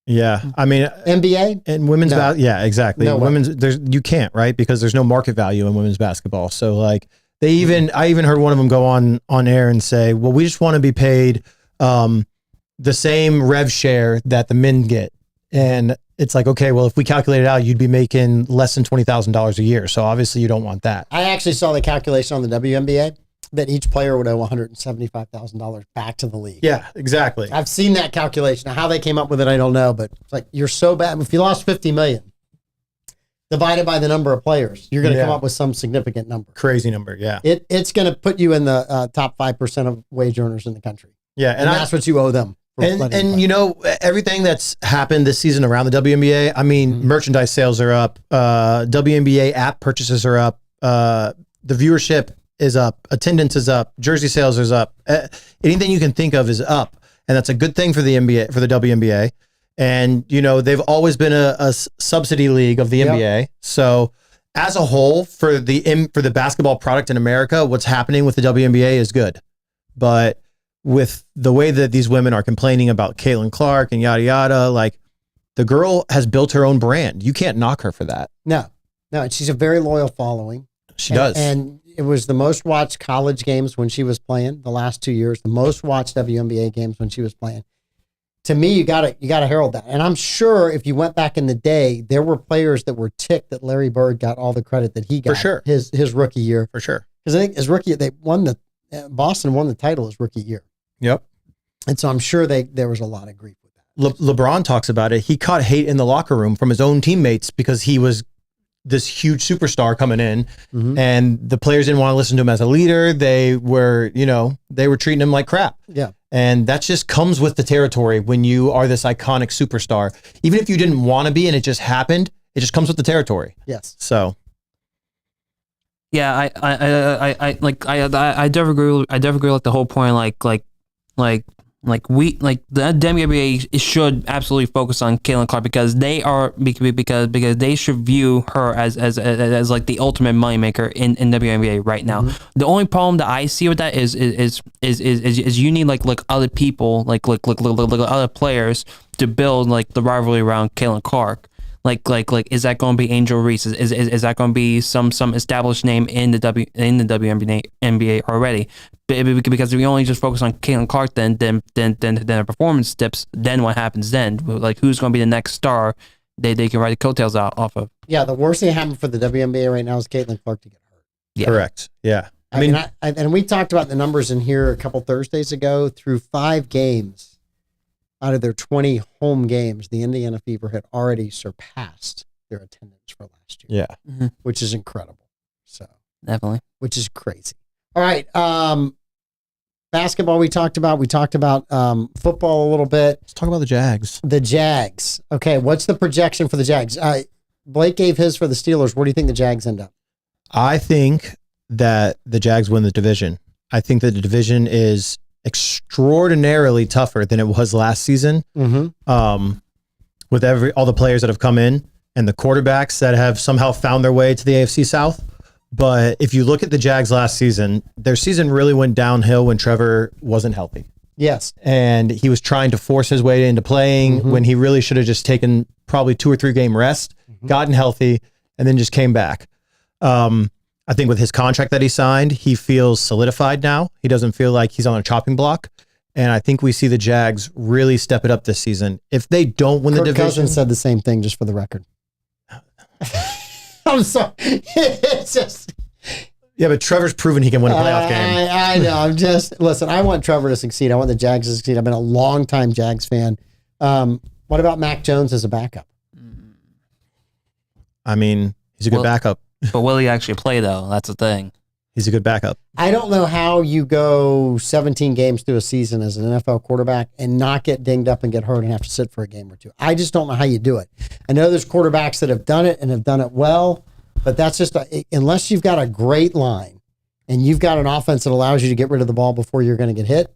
Yeah. I mean, NBA and women's yeah, exactly. No women's you can't, right? Because there's no market value in women's basketball. So like I even heard one of them go on air and say, well, we just want to be paid the same rev share that the men get. And it's like, okay, well, if we calculate it out, you'd be making less than $20,000 a year. So obviously you don't want that. I actually saw the calculation on the WNBA that each player would owe $175,000 back to the league. Yeah, exactly. I've seen that calculation. Now, how they came up with it, I don't know, but it's like, you're so bad. If you lost $50 million divided by the number of players, you're going to come up with some significant number. Crazy number. Yeah. It's going to put you in the top 5% of wage earners in the country. Yeah. And that's what you owe them. And you know, everything that's happened this season around the WNBA, I mean, merchandise sales are up, WNBA app purchases are up, the viewership is up, attendance is up, jersey sales is up. Anything you can think of is up, and that's a good thing for the NBA, for the WNBA. And they've always been a subsidy league of the NBA. So as a whole, for the basketball product in America, what's happening with the WNBA is good. But with the way that these women are complaining about Caitlin Clark and yada yada, like, the girl has built her own brand. You can't knock her for that. No, she's a very loyal following. She does. And it was the most watched college games when she was playing the last 2 years, the most watched WNBA games when she was playing. To me, you gotta herald that. And I'm sure if you went back in the day, there were players that were ticked that Larry Bird got all the credit that he got. For sure. His rookie year. For sure. Because I think his rookie, Boston won the title his rookie year. Yep. And so I'm sure there was a lot of grief with that. LeBron talks about it. He caught hate in the locker room from his own teammates because he was this huge superstar coming in, and the players didn't want to listen to him as a leader. They were treating him like crap. Yeah. And that just comes with the territory when you are this iconic superstar. Even if you didn't want to be and it just happened, it just comes with the territory. Yes. So. Yeah, I definitely agree with the whole point. Like the WNBA should absolutely focus on Caitlin Clark because they should view her as like the ultimate moneymaker in WNBA right now. The only problem that I see with that is you need like other people like other players to build like the rivalry around Caitlin Clark. Like is that going to be Angel Reese? Is that going to be some established name in the WNBA already? Because if we only just focus on Caitlin Clark, then the performance dips. Then what happens then? Like, who's going to be the next star they can ride the coattails off of? Yeah, the worst thing happened for the WNBA right now is Caitlin Clark to get hurt. Yeah. Correct. Yeah. I mean, and we talked about the numbers in here a couple Thursdays ago. Through 5 games out of their 20 home games, the Indiana Fever had already surpassed their attendance for last year. Yeah. Which is incredible. So Definitely. which is crazy. All right. Basketball we talked about. We talked about football a little bit. Let's talk about the Jags. The Jags. Okay, what's the projection for the Jags? Blake gave his for the Steelers. Where do you think the Jags end up? I think that the Jags win the division. I think that the division is extraordinarily tougher than it was last season. With all the players that have come in and the quarterbacks that have somehow found their way to the AFC South. But if you look at the Jags last season, their season really went downhill when Trevor wasn't healthy. Yes. And he was trying to force his way into playing when he really should have just taken probably 2 or 3 game rest, gotten healthy, and then just came back. I think with his contract that he signed, he feels solidified now. He doesn't feel like he's on a chopping block. And I think we see the Jags really step it up this season. If they don't win the division. Cousins said the same thing, just for the record. I'm sorry. It's just. Yeah, but Trevor's proven he can win a playoff game. I know. Listen, I want Trevor to succeed. I want the Jags to succeed. I've been a long-time Jags fan. What about Mac Jones as a backup? I mean, he's a good backup. But will he actually play, though? That's the thing. He's a good backup. I don't know how you go 17 games through a season as an NFL quarterback and not get dinged up and get hurt and have to sit for a game or two. I just don't know how you do it. I know there's quarterbacks that have done it and have done it well, but that's just, unless you've got a great line and you've got an offense that allows you to get rid of the ball before you're going to get hit,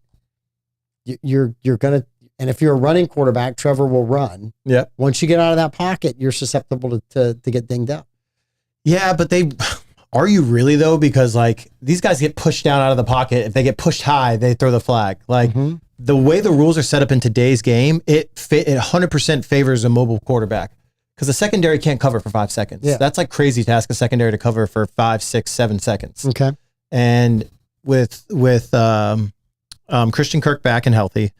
you're going to, and if you're a running quarterback, Trevor will run. Yeah. Once you get out of that pocket, you're susceptible to get dinged up. Yeah, but are you really though? Because like these guys get pushed down out of the pocket. If they get pushed high, they throw the flag. Like the way the rules are set up in today's game, it 100% favors a mobile quarterback because the secondary can't cover for 5 seconds. Yeah. That's like crazy to ask a secondary to cover for 5, 6, 7 seconds. Okay. And with Christian Kirk back and healthy,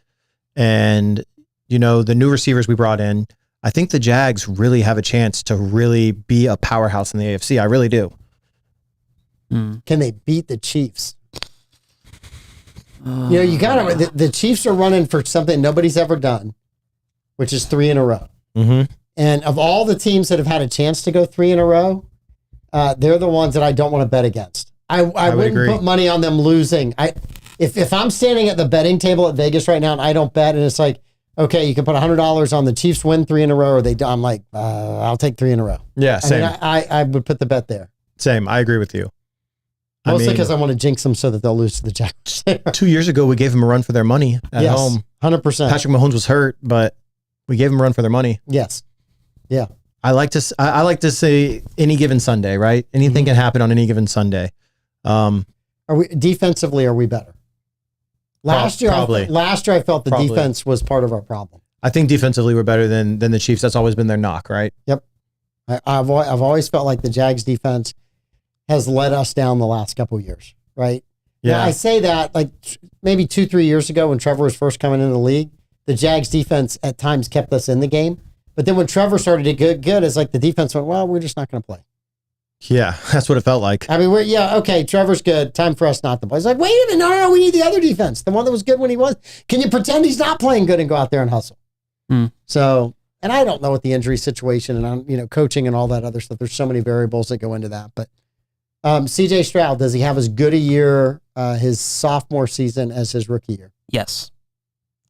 and the new receivers we brought in, I think the Jags really have a chance to really be a powerhouse in the AFC. I really do. Can they beat the Chiefs? You got to. The Chiefs are running for something nobody's ever done, which is 3 in a row. And of all the teams that have had a chance to go 3 in a row, they're the ones that I don't want to bet against. I wouldn't agree. put money on them losing. If I'm standing at the betting table at Vegas right now and I don't bet, and it's like, okay, you can put $100 on the Chiefs win 3 in a row, or I'm like, I'll take 3 in a row. Yeah, same. I would put the bet there. Same. I agree with you. Mostly because I want to jinx them so that they'll lose to the Jaguars. 2 years ago, we gave them a run for their money at home. 100%. Patrick Mahomes was hurt, but we gave them a run for their money. Yes. Yeah. I like to say any given Sunday, right? Anything can happen on any given Sunday. Are we defensively? Are we better? Last year, I felt the defense was part of our problem. I think defensively we're better than the Chiefs. That's always been their knock, right? Yep. I've always felt like the Jags defense has let us down the last couple of years, right? Yeah. Now, I say that like maybe 2-3 years ago when Trevor was first coming into the league, the Jags defense at times kept us in the game. But then when Trevor started to get good, it's like the defense went, well, we're just not going to play. Yeah, that's what it felt like. I mean, okay, Trevor's good. Time for us not to play. It's like, wait a minute, no, we need the other defense, the one that was good when he was. Can you pretend he's not playing good and go out there and hustle? So, and I don't know what the injury situation and coaching and all that other stuff. There's so many variables that go into that. But CJ Stroud, does he have as good a year his sophomore season as his rookie year? Yes.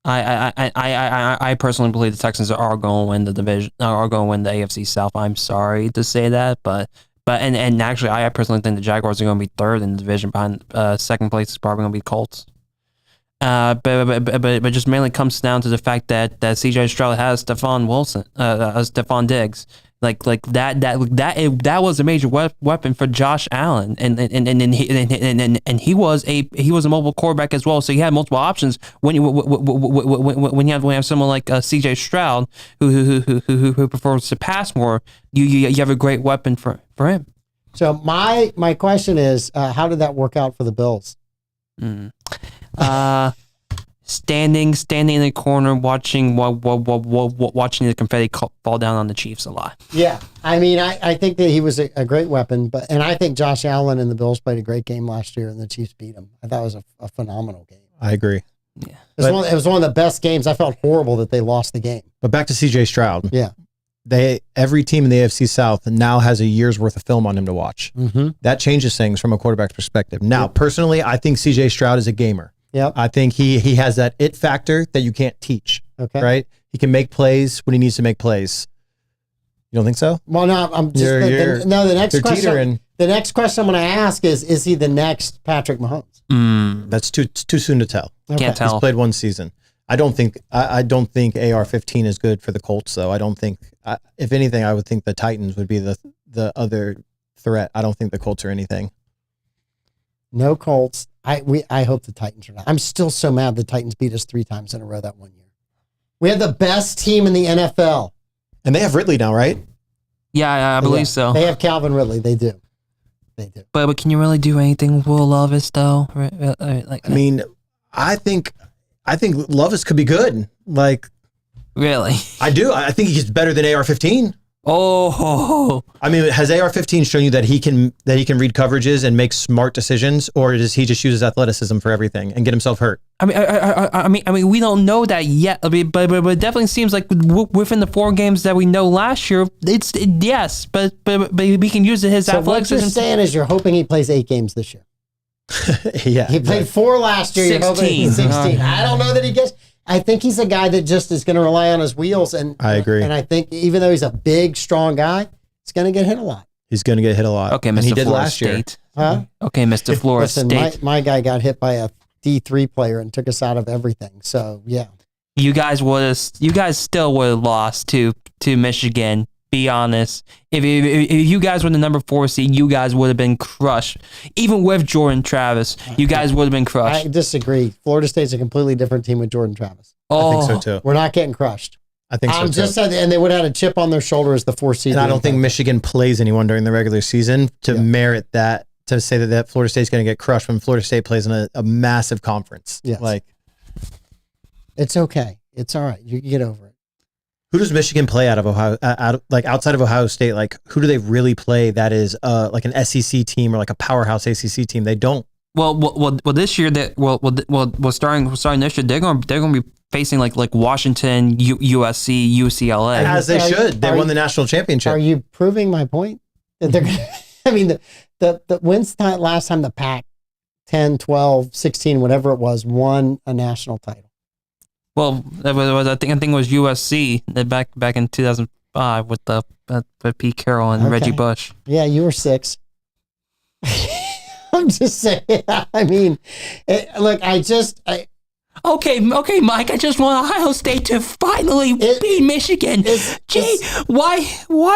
I personally believe the Texans are going to win the division, are going to win the AFC South. I'm sorry to say that, but actually, I personally think the Jaguars are going to be third in the division. Behind second place is probably going to be Colts. But just mainly comes down to the fact that CJ Stroud has Stephon Diggs. Like that was a major weapon for Josh Allen, and he was a mobile quarterback as well. So you had multiple options when you have someone like CJ Stroud who prefers to pass more. You have a great weapon for him. So my question is, how did that work out for the Bills? Standing in the corner, watching the confetti fall down on the Chiefs a lot. Yeah, I mean, I think that he was a great weapon, and I think Josh Allen and the Bills played a great game last year, and the Chiefs beat them. I thought it was a phenomenal game. I agree. Yeah, it was one of the best games. I felt horrible that they lost the game. But back to CJ Stroud. Yeah, every team in the AFC South now has a year's worth of film on him to watch. That changes things from a quarterback's perspective. Now, personally, I think CJ Stroud is a gamer. Yep. I think he has that it factor that you can't teach. Okay. Right? He can make plays when he needs to make plays. You don't think so? Well, no, I'm just the next question. Teetering. The next question I'm going to ask is he the next Patrick Mahomes? That's too soon to tell. Okay. Can't tell. He's played one season. I don't think AR-15 is good for the Colts, though. I don't think. If anything, I would think the Titans would be the other threat. I don't think the Colts are anything. No Colts. I hope the Titans are not. I'm still so mad the Titans beat us 3 times in a row that one year. We had the best team in the NFL. And they have Ridley now, right? Yeah, I believe so. They have Calvin Ridley. They do. But can you really do anything with Will Levis though? I mean, I think Levis could be good. Like, really? I do. I think he's better than AR-15. Oh, I mean, has AR-15 shown you that he can read coverages and make smart decisions, or does he just use his athleticism for everything and get himself hurt? I mean, we don't know that yet. I mean, but it definitely seems like within the 4 games that we know last year, yes, but we can use his athleticism. What you're saying is you're hoping he plays 8 games this year. Yeah, he played 4 last year. 16. You're hoping 16. I don't know that he gets. I think he's a guy that just is going to rely on his wheels. And I agree. And I think even though he's a big, strong guy, he's going to get hit a lot. He's going to get hit a lot. Okay, Mr. And he did Florida last State. year. Huh? Okay, Mr. Florida Listen, State. my guy got hit by a D3 player and took us out of everything. So, yeah. You guys still would have lost to Michigan. Be honest. If you guys were the number 4 seed, you guys would have been crushed. Even with Jordan Travis, you guys would have been crushed. I disagree. Florida State's a completely different team with Jordan Travis. I think so too. We're not getting crushed. I think so I'm too. just saying, and they would have had a chip on their shoulder as the 4 seed. And I don't think Michigan plays anyone during the regular season to merit that, to say that Florida State's going to get crushed when Florida State plays in a massive conference. Yes. Like, it's okay. It's all right. You can get over it. who does Michigan play out of Ohio? Like outside of Ohio State, like who do they really play that is like an SEC team or like a powerhouse ACC team? They don't. Well, this year starting this year, they're going to be facing like Washington, USC, UCLA. As they should. They won the national championship. Are you proving my point? That they're I mean, when's the last time the Pac 10, 12, 16, whatever it was, won a national title? Well, I think it was USC back in 2005 with Pete Carroll and Reggie Bush. Yeah, you were 6. I'm just saying. I mean, look, Okay, Mike. I just want Ohio State to finally beat Michigan. Gee, why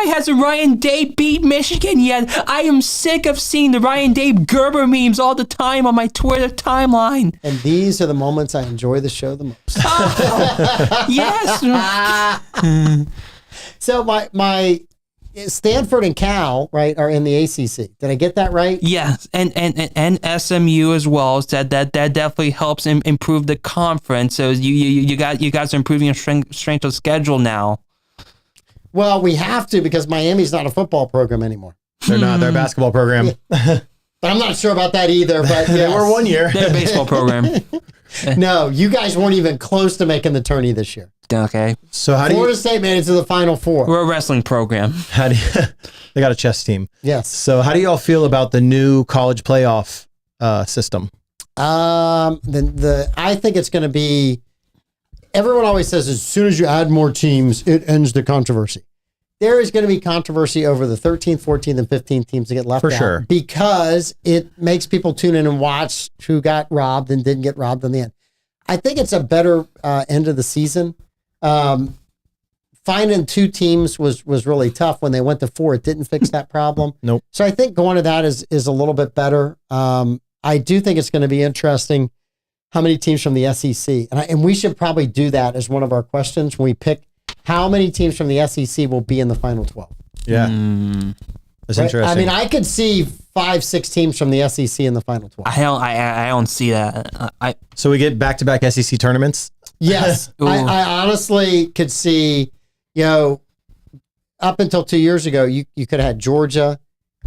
hasn't Ryan Day beat Michigan yet? I am sick of seeing the Ryan Day Gerber memes all the time on my Twitter timeline. And these are the moments I enjoy the show the most. Yes. So my Stanford and Cal, right, are in the ACC. Did I get that right? Yes, and SMU as well. So that definitely helps improve the conference. So you guys are improving your strength of schedule now. Well, we have to because Miami's not a football program anymore. They're not. They're a basketball program. But I'm not sure about that either. But They were one year. They're a baseball program. No, you guys weren't even close to making the tourney this year. Okay. So how do Florida State made it to the Final Four. We're a wrestling program. they got a chess team. Yes. So how do y'all feel about the new college playoff system? I think it's going to be. Everyone always says as soon as you add more teams, it ends the controversy. There is going to be controversy over the 13th, 14th, and 15th teams that get left out. For sure. Because it makes people tune in and watch who got robbed and didn't get robbed in the end. I think it's a better end of the season. Finding 2 teams was really tough. When they went to 4, it didn't fix that problem. Nope. So I think going to that is a little bit better. I do think it's going to be interesting how many teams from the SEC. And we should probably do that as one of our questions when we pick how many teams from the SEC will be in the Final 12. Yeah. That's interesting. I mean, I could see 5-6 teams from the SEC in the Final 12. I don't see that. So we get back-to-back SEC tournaments? Yes. I honestly could see, up until 2 years ago, you could have had Georgia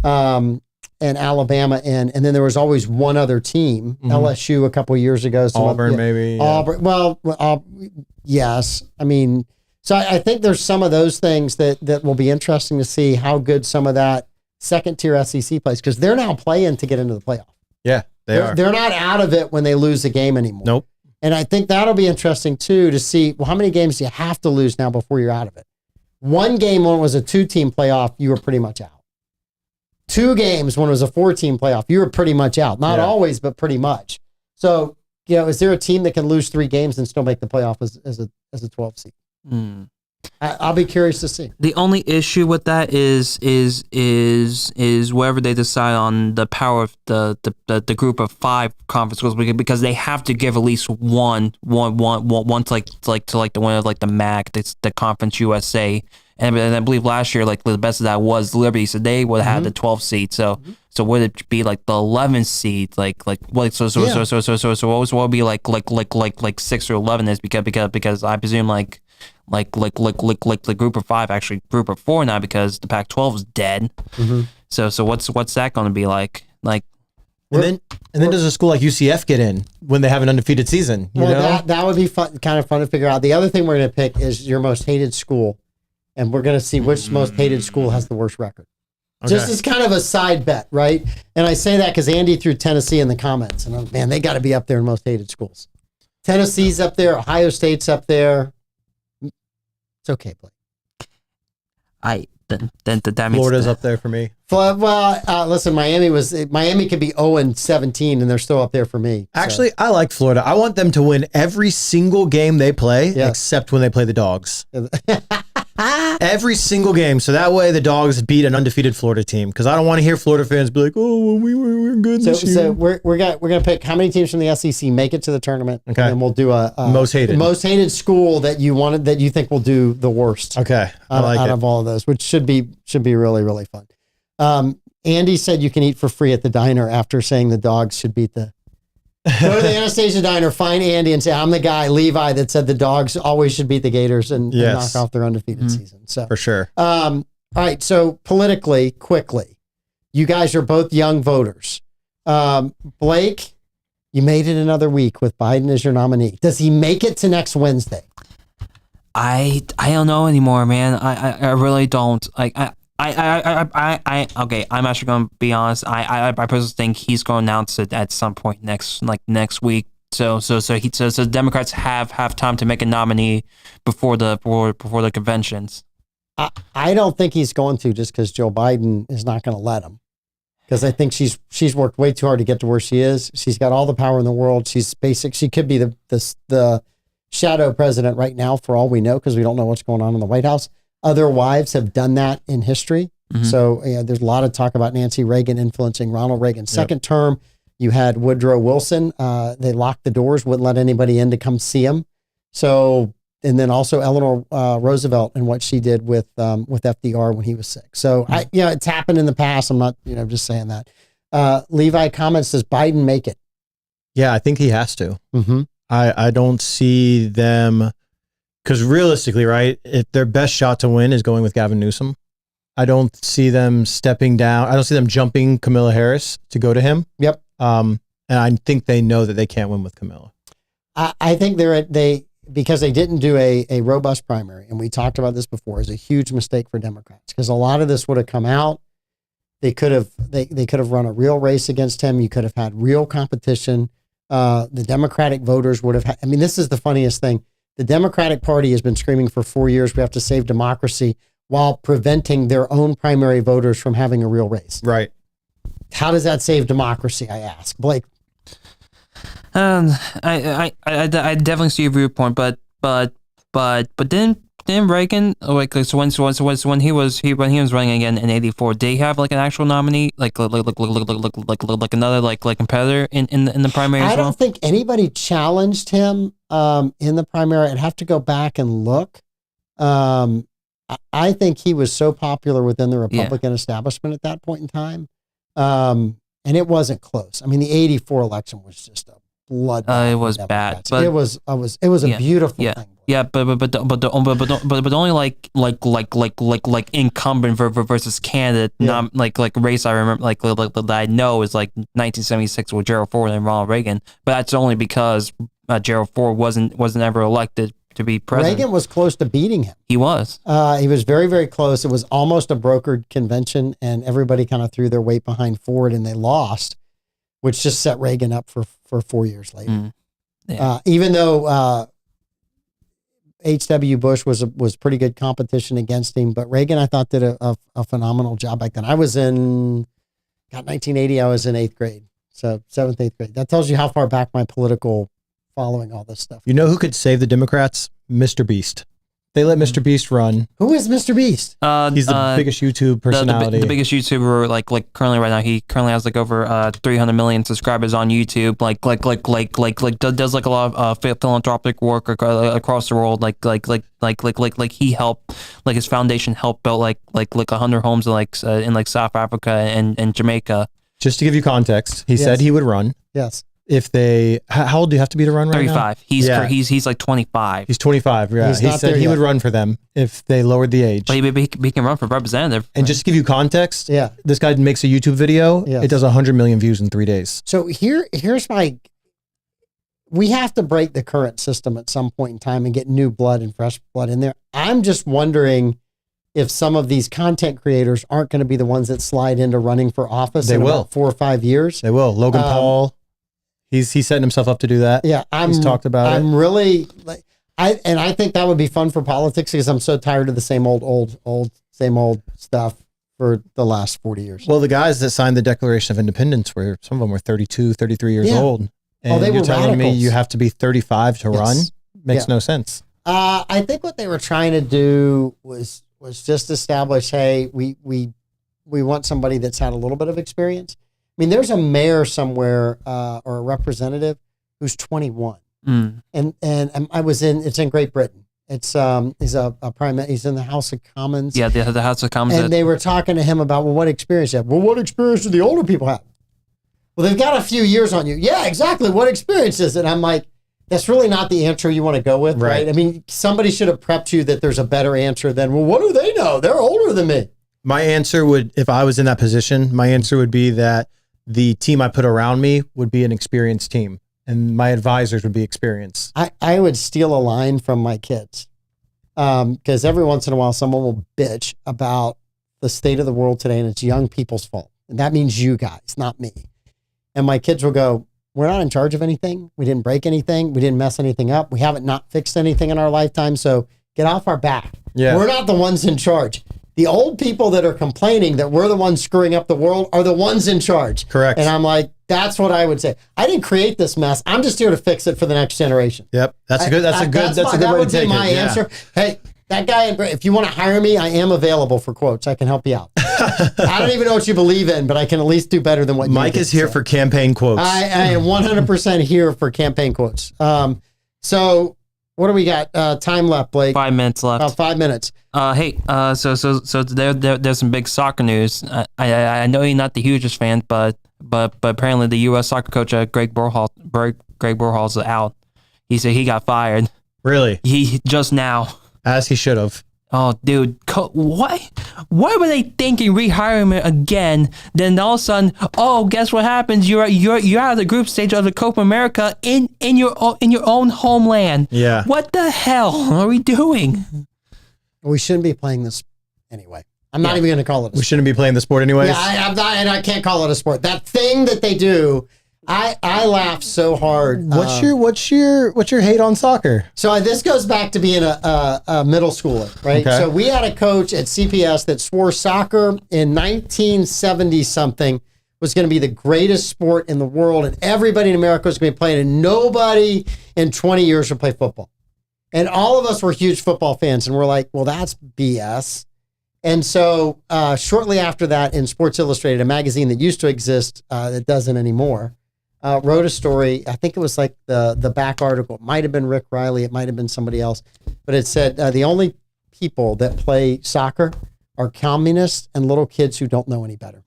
and Alabama in, and then there was always one other team, LSU a couple of years ago. Auburn, maybe. Yeah. Auburn. Well, yes. I mean, so I think there's some of those things that will be interesting to see how good some of that second-tier SEC plays, because they're now playing to get into the playoff. Yeah, they are. They're not out of it when they lose a game anymore. Nope. And I think that'll be interesting, too, to see, well, how many games do you have to lose now before you're out of it? One game when it was a 2-team playoff, you were pretty much out. 2 games when it was a 4-team playoff, you were pretty much out. Not always, but pretty much. So, is there a team that can lose 3 games and still make the playoff as a 12 seed? I'll be curious to see. The only issue with that is wherever they decide on the power of the group of 5 conference schools, because they have to give at least one to the winner of like the MAC, the Conference USA, and I believe last year like the best of that was Liberty, so they would have had the 12th seed. So would it be like the 11th seed, so what would be like 6 or 11 is because I presume like the group of 5, actually group of 4 now, because the Pac-12 is dead. So what's that going to be like? And then does a school like UCF get in when they have an undefeated season? You know? That would be fun, kind of fun to figure out. The other thing we're going to pick is your most hated school, and we're going to see which most hated school has the worst record. Okay. Just as kind of a side bet, right? And I say that because Andy threw Tennessee in the comments, and man, they got to be up there in most hated schools. Tennessee's up there, Ohio State's up there. It's okay, Blake. That means Florida's up there for me. Well, listen, Miami could be 0-17 and they're still up there for me. Actually, I like Florida. I want them to win every single game they play, except when they play the Dogs. Every single game, so that way the Dogs beat an undefeated Florida team. Because I don't want to hear Florida fans be like, "Oh, well, we were good this year." So we're gonna pick how many teams from the SEC make it to the tournament, and then we'll do a most hated school that you think will do the worst. Okay, out of all of those, which should be really, really fun. Andy said you can eat for free at the diner after saying the Dogs should beat the. Go to the Anastasia Diner, find Andy, and say, I'm the guy, Levi, that said the Dogs always should beat the Gators and knock off their undefeated season. So for sure. All right. So politically, quickly, you guys are both young voters. Blake, you made it another week with Biden as your nominee. Does he make it to next Wednesday? I don't know anymore, man. I really don't. Okay, I'm actually going to be honest. I personally think he's going to announce it at some point next week. So Democrats have time to make a nominee before the conventions. I don't think he's going to, just because Joe Biden is not going to let him. because I think she's worked way too hard to get to where she is. She's got all the power in the world. She could be the shadow president right now for all we know, because we don't know what's going on in the White House. Other wives have done that in history. Mm-hmm. So there's a lot of talk about Nancy Reagan influencing Ronald Reagan's second term. You had Woodrow Wilson. They locked the doors, wouldn't let anybody in to come see him. So, and then also Eleanor Roosevelt and what she did with FDR when he was sick. So it's happened in the past. I'm not, just saying that. Levi comments, does Biden make it? Yeah, I think he has to. Mm-hmm. I don't see them, because realistically, right, if their best shot to win is going with Gavin Newsom. I don't see them stepping down. I don't see them jumping Kamala Harris to go to him. Yep. And I think they know that they can't win with Kamala. I think because they didn't do a robust primary, and we talked about this before, is a huge mistake for Democrats, because a lot of this would have come out. They could have run a real race against him. You could have had real competition. The Democratic voters would have had, this is the funniest thing. The Democratic Party has been screaming for 4 years, we have to save democracy, while preventing their own primary voters from having a real race. Right. How does that save democracy, I ask? Blake? I definitely see your viewpoint, but didn't Reagan, so when he was running again in '84, did he have like an actual nominee, like another competitor in the primary as well? I don't think anybody challenged him in the primary. I'd have to go back and look. I think he was so popular within the Republican establishment at that point in time, and it wasn't close. The '84 election was just a bloodbath. It was bad, but it was a beautiful thing. Yeah, but only like incumbent versus candidate, not like race. I remember that I know is like 1976 with Gerald Ford and Ronald Reagan, but that's only because Gerald Ford wasn't ever elected to be president. Reagan was close to beating him. He was. He was very, very close. It was almost a brokered convention, and everybody kind of threw their weight behind Ford, and they lost, which just set Reagan up for 4 years later. Even though H.W. Bush was pretty good competition against him, but Reagan, I thought, did a phenomenal job back then. I was in 1980. I was in 8th grade, so 7th, 8th grade. That tells you how far back my political following all this stuff. You know who could save the Democrats? Mr. Beast. They let Mr. Beast run. Who is Mr. Beast? He's the biggest YouTube personality. The biggest YouTuber, like currently right now. He currently has like over 300 million subscribers on YouTube. Does like a lot of philanthropic work across the world. Like he helped, like his foundation helped build like 100 homes in South Africa and Jamaica. Just to give you context, he said he would run. Yes. If how old do you have to be to run right 35. now? He's like 25. He's 25. Yeah. He said he would run for them if they lowered the age. But he can run for representative. And just to give you context, this guy makes a YouTube video. Yes. It does 100 million views in 3 days. So here's we have to break the current system at some point in time and get new blood and fresh blood in there. I'm just wondering if some of these content creators aren't going to be the ones that slide into running for office in about 4 or 5 years. They will. Logan Paul. He's setting himself up to do that. Yeah, he's talked about it. I'm really I think that would be fun for politics, because I'm so tired of the same old stuff for the last 40 years. Well, the guys that signed the Declaration of Independence some of them were 32, 33 years old. And they were telling radicals. me you have to be 35 to run? Makes no sense. I think what they were trying to do was just establish, hey, we want somebody that's had a little bit of experience. There's a mayor somewhere or a representative who's 21, and it's in Great Britain. He's he's in the House of Commons. Yeah, the House of Commons. And they were talking to him about, well, what experience you have? Well, what experience do the older people have? Well, they've got a few years on you. Yeah, exactly. What experience is it? And I'm like, that's really not the answer you want to go with, right? Somebody should have prepped you that there's a better answer than, well, what do they know? They're older than me. My answer would, if I was in that position, would be that the team I put around me would be an experienced team, and my advisors would be experienced. I would steal a line from my kids, because every once in a while someone will bitch about the state of the world today, and it's young people's fault. And that means you guys, not me. And my kids will go, we're not in charge of anything. We didn't break anything. We didn't mess anything up. We haven't not fixed anything in our lifetime. So get off our back. Yeah. We're not the ones in charge. The old people that are complaining that we're the ones screwing up the world are the ones in charge. Correct. And I'm like, that's what I would say. I didn't create this mess. I'm just here to fix it for the next generation. Yep. That's a good way to take it. That would be my answer. Hey, that guy, if you want to hire me, I am available for quotes. I can help you out. I don't even know what you believe in, but I can at least do better than what Mike you is here for campaign quotes. I am 100% here for campaign quotes. So what do we got? Time left, Blake? 5 minutes left. About 5 minutes. So there's some big soccer news. I know you're not the hugest fan, but apparently the U.S. soccer coach Greg Berhalter's out. He said he got fired. Really? He just now. As he should have. Oh, dude, why were they thinking rehiring him again? Then all of a sudden, guess what happens? You're out of the group stage of the Copa America in your own homeland. Yeah. What the hell are we doing? We shouldn't be playing this anyway. I'm not even going to call it a sport. We shouldn't be playing the sport anyways. Yeah, I'm not, and I can't call it a sport. That thing that they do, I laugh so hard. What's your hate on soccer? So this goes back to being a middle schooler, right? Okay. So we had a coach at CPS that swore soccer in 1970 something was going to be the greatest sport in the world, and everybody in America was going to be playing, and nobody in 20 years would play football. And all of us were huge football fans, and we're like, well, that's BS. And so shortly after that, in Sports Illustrated, a magazine that used to exist that doesn't anymore, wrote a story. I think it was like the back article. It might have been Rick Riley. It might have been somebody else. But it said the only people that play soccer are communists and little kids who don't know any better.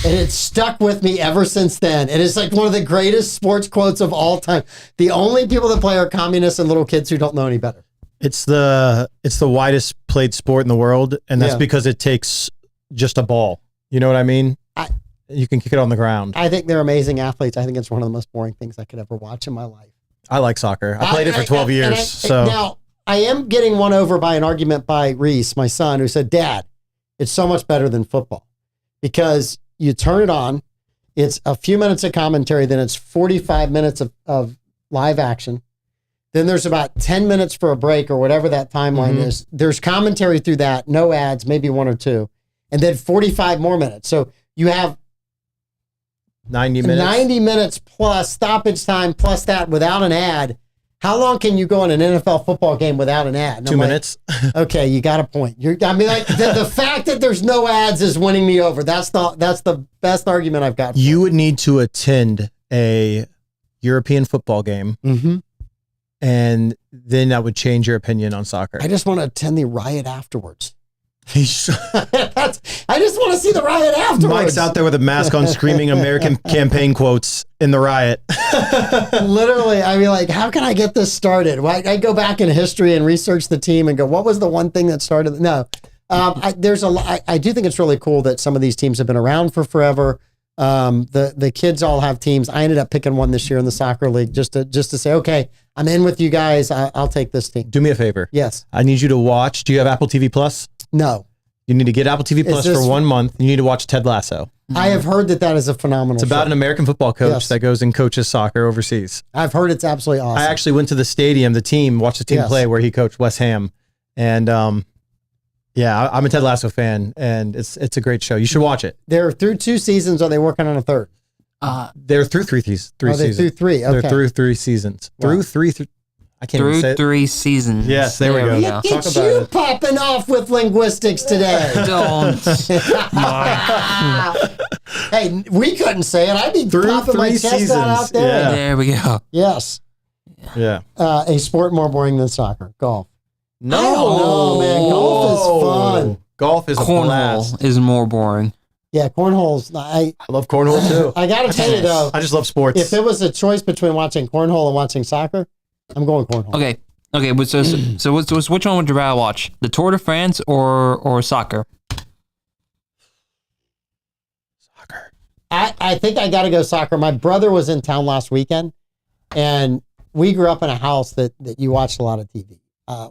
And it's stuck with me ever since then. It is like one of the greatest sports quotes of all time. The only people that play are communists and little kids who don't know any better. It's the widest played sport in the world, and that's because it takes just a ball. You know what I mean? You can kick it on the ground. I think they're amazing athletes. I think it's one of the most boring things I could ever watch in my life. I like soccer. I played it for 12 years. Now, I am getting won over by an argument by Reese, my son, who said, Dad, it's so much better than football because you turn it on, it's a few minutes of commentary, then it's 45 minutes of live action. Then there's about 10 minutes for a break or whatever that timeline is. There's commentary through that, no ads, maybe one or two, and then 45 more minutes. So you have 90 minutes. 90 minutes plus stoppage time plus that without an ad. How long can you go in an NFL football game without an ad? 2 minutes. Okay, you got a point. The fact that there's no ads is winning me over. That's the best argument I've got. You would need to attend a European football game, and then that would change your opinion on soccer. I just want to attend the riot afterwards. I just want to see the riot afterwards. Mike's out there with a mask on screaming American campaign quotes in the riot. Literally, I mean, like, how can I get this started? I go back in history and research the team and go, what was the one thing that started? No, I do think it's really cool that some of these teams have been around for forever. The kids all have teams. I ended up picking one this year in the soccer league just to say, okay, I'm in with you guys. I'll take this team. Do me a favor. Yes. I need you to watch. Do you have Apple TV Plus? No. You need to get Apple TV Plus for 1 month. You need to watch Ted Lasso. I have heard that is a phenomenal It's about show. an American football coach that goes and coaches soccer overseas. I've heard it's absolutely awesome. I actually went to the stadium, watched the team play where he coached West Ham. And I'm a Ted Lasso fan, and it's a great show. You should watch it. They're through 2 seasons. Are they working on a third? They're through three seasons. Through 3. Okay. They're through 3 seasons. Wow. I can't even say Through it. 3 seasons. Yes, there we go. Look at you popping off with linguistics today. Don't. Hey, we couldn't say it. I'd be popping my chest out there. Yeah. There we go. Yes. Yeah. A sport more boring than soccer. Golf. No. I don't know, man. Golf is fun. Golf is a blast. Cornhole is more boring. Yeah, cornhole's. I love cornhole too. I got to tell you though, I just love sports. if it was a choice between watching cornhole and watching soccer, I'm going cornhole. Okay, but so which one would you rather watch? The Tour de France or soccer? Soccer. I think I got to go soccer. My brother was in town last weekend, and we grew up in a house that you watched a lot of TV.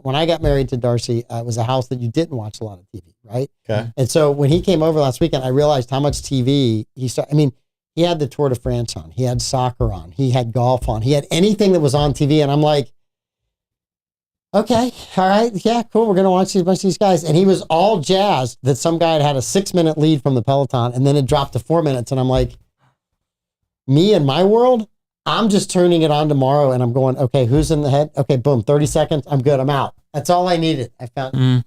When I got married to Darcy, it was a house that you didn't watch a lot of TV, right? Okay. And so when he came over last weekend, I realized how much TV he started. I mean, he had the Tour de France on, he had soccer on, he had golf on, he had anything that was on TV, and I'm like, Okay. All right. Yeah, cool. We're going to watch a bunch of these guys. And he was all jazzed that some guy had a 6-minute lead from the Peloton and then it dropped to 4 minutes. And I'm like, me and my world, I'm just turning it on tomorrow and I'm going, okay, who's in the head? Okay, boom, 30 seconds. I'm good. I'm out. That's all I needed. I found,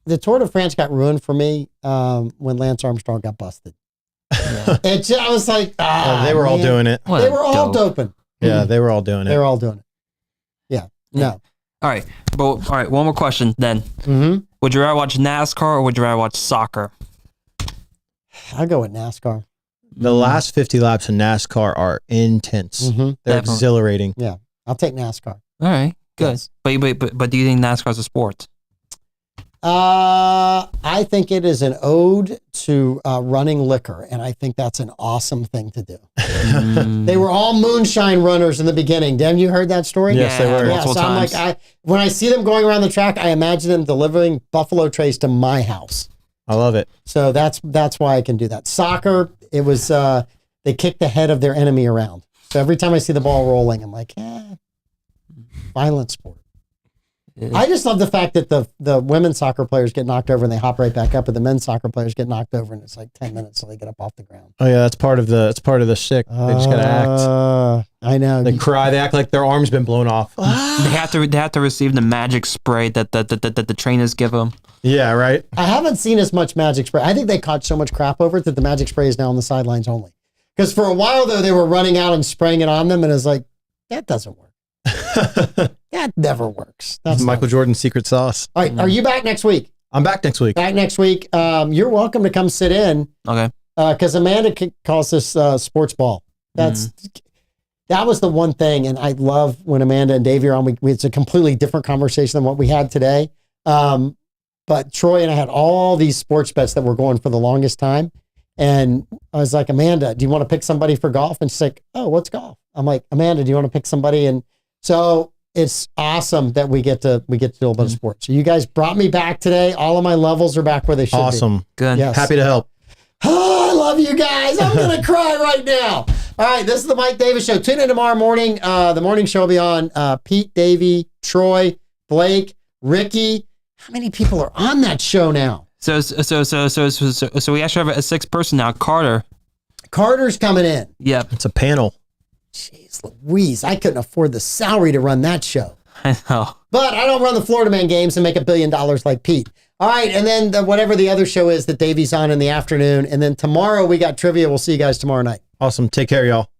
the Tour de France got ruined for me when Lance Armstrong got busted. Yeah. I was like, they were all doing it. They were all doping. Yeah, they were all doing it. They were all doing it. Yeah. No. All right. All right. One more question then. Mm-hmm. Would you rather watch NASCAR or would you rather watch soccer? I'll go with NASCAR. The last 50 laps of NASCAR are intense. Mm-hmm. They're exhilarating. Yeah. I'll take NASCAR. All right. Good. Yes. But do you think NASCAR's a sport? I think it is an ode to running liquor, and I think that's an awesome thing to do. They were all moonshine runners in the beginning. Have you heard that story? Yes, they were. Yeah, so I'm like, when I see them going around the track, I imagine them delivering buffalo trays to my house. I love it. So that's why I can do that. Soccer, it was they kicked the head of their enemy around. So every time I see the ball rolling, I'm like, violent sport. I just love the fact that the women's soccer players get knocked over and they hop right back up, and the men's soccer players get knocked over and it's like 10 minutes till they get up off the ground. Oh yeah, that's part of the shtick. They just gotta act. I know. They cry. They act like their arm's been blown off. They have to receive the magic spray that the trainers give them. Yeah, right. I haven't seen as much magic spray. I think they caught so much crap over it that the magic spray is now on the sidelines only. Because for a while though, they were running out and spraying it on them, and it's like, that doesn't work. That never works. That's Michael Jordan's secret sauce. All right, are you back next week? I'm back next week. Back next week. You're welcome to come sit in. Okay. Because Amanda calls this sports ball. That was the one thing, and I love when Amanda and Davey are on. It's a completely different conversation than what we had today. But Troy and I had all these sports bets that were going for the longest time. And I was like, Amanda, do you want to pick somebody for golf? And she's like, oh, what's golf? I'm like, Amanda, do you want to pick somebody? And so it's awesome that we get to do a little bit of sports. So you guys brought me back today. All of my levels are back where they should be. Awesome. Good. Yes. Happy to help. Oh, I love you guys. I'm going to cry right now. All right, this is the Mike Davis Show. Tune in tomorrow morning. The morning show will be on Pete, Davey, Troy, Blake, Ricky. How many people are on that show now? So we actually have a sixth person now. Carter's coming in. Yep. It's a panel. Jeez Louise, I couldn't afford the salary to run that show. I know. But I don't run the Florida Man games and make $1 billion like Pete. All right, and then whatever the other show is that Davey's on in the afternoon. And then tomorrow we got trivia. We'll see you guys tomorrow night. Awesome. Take care, y'all.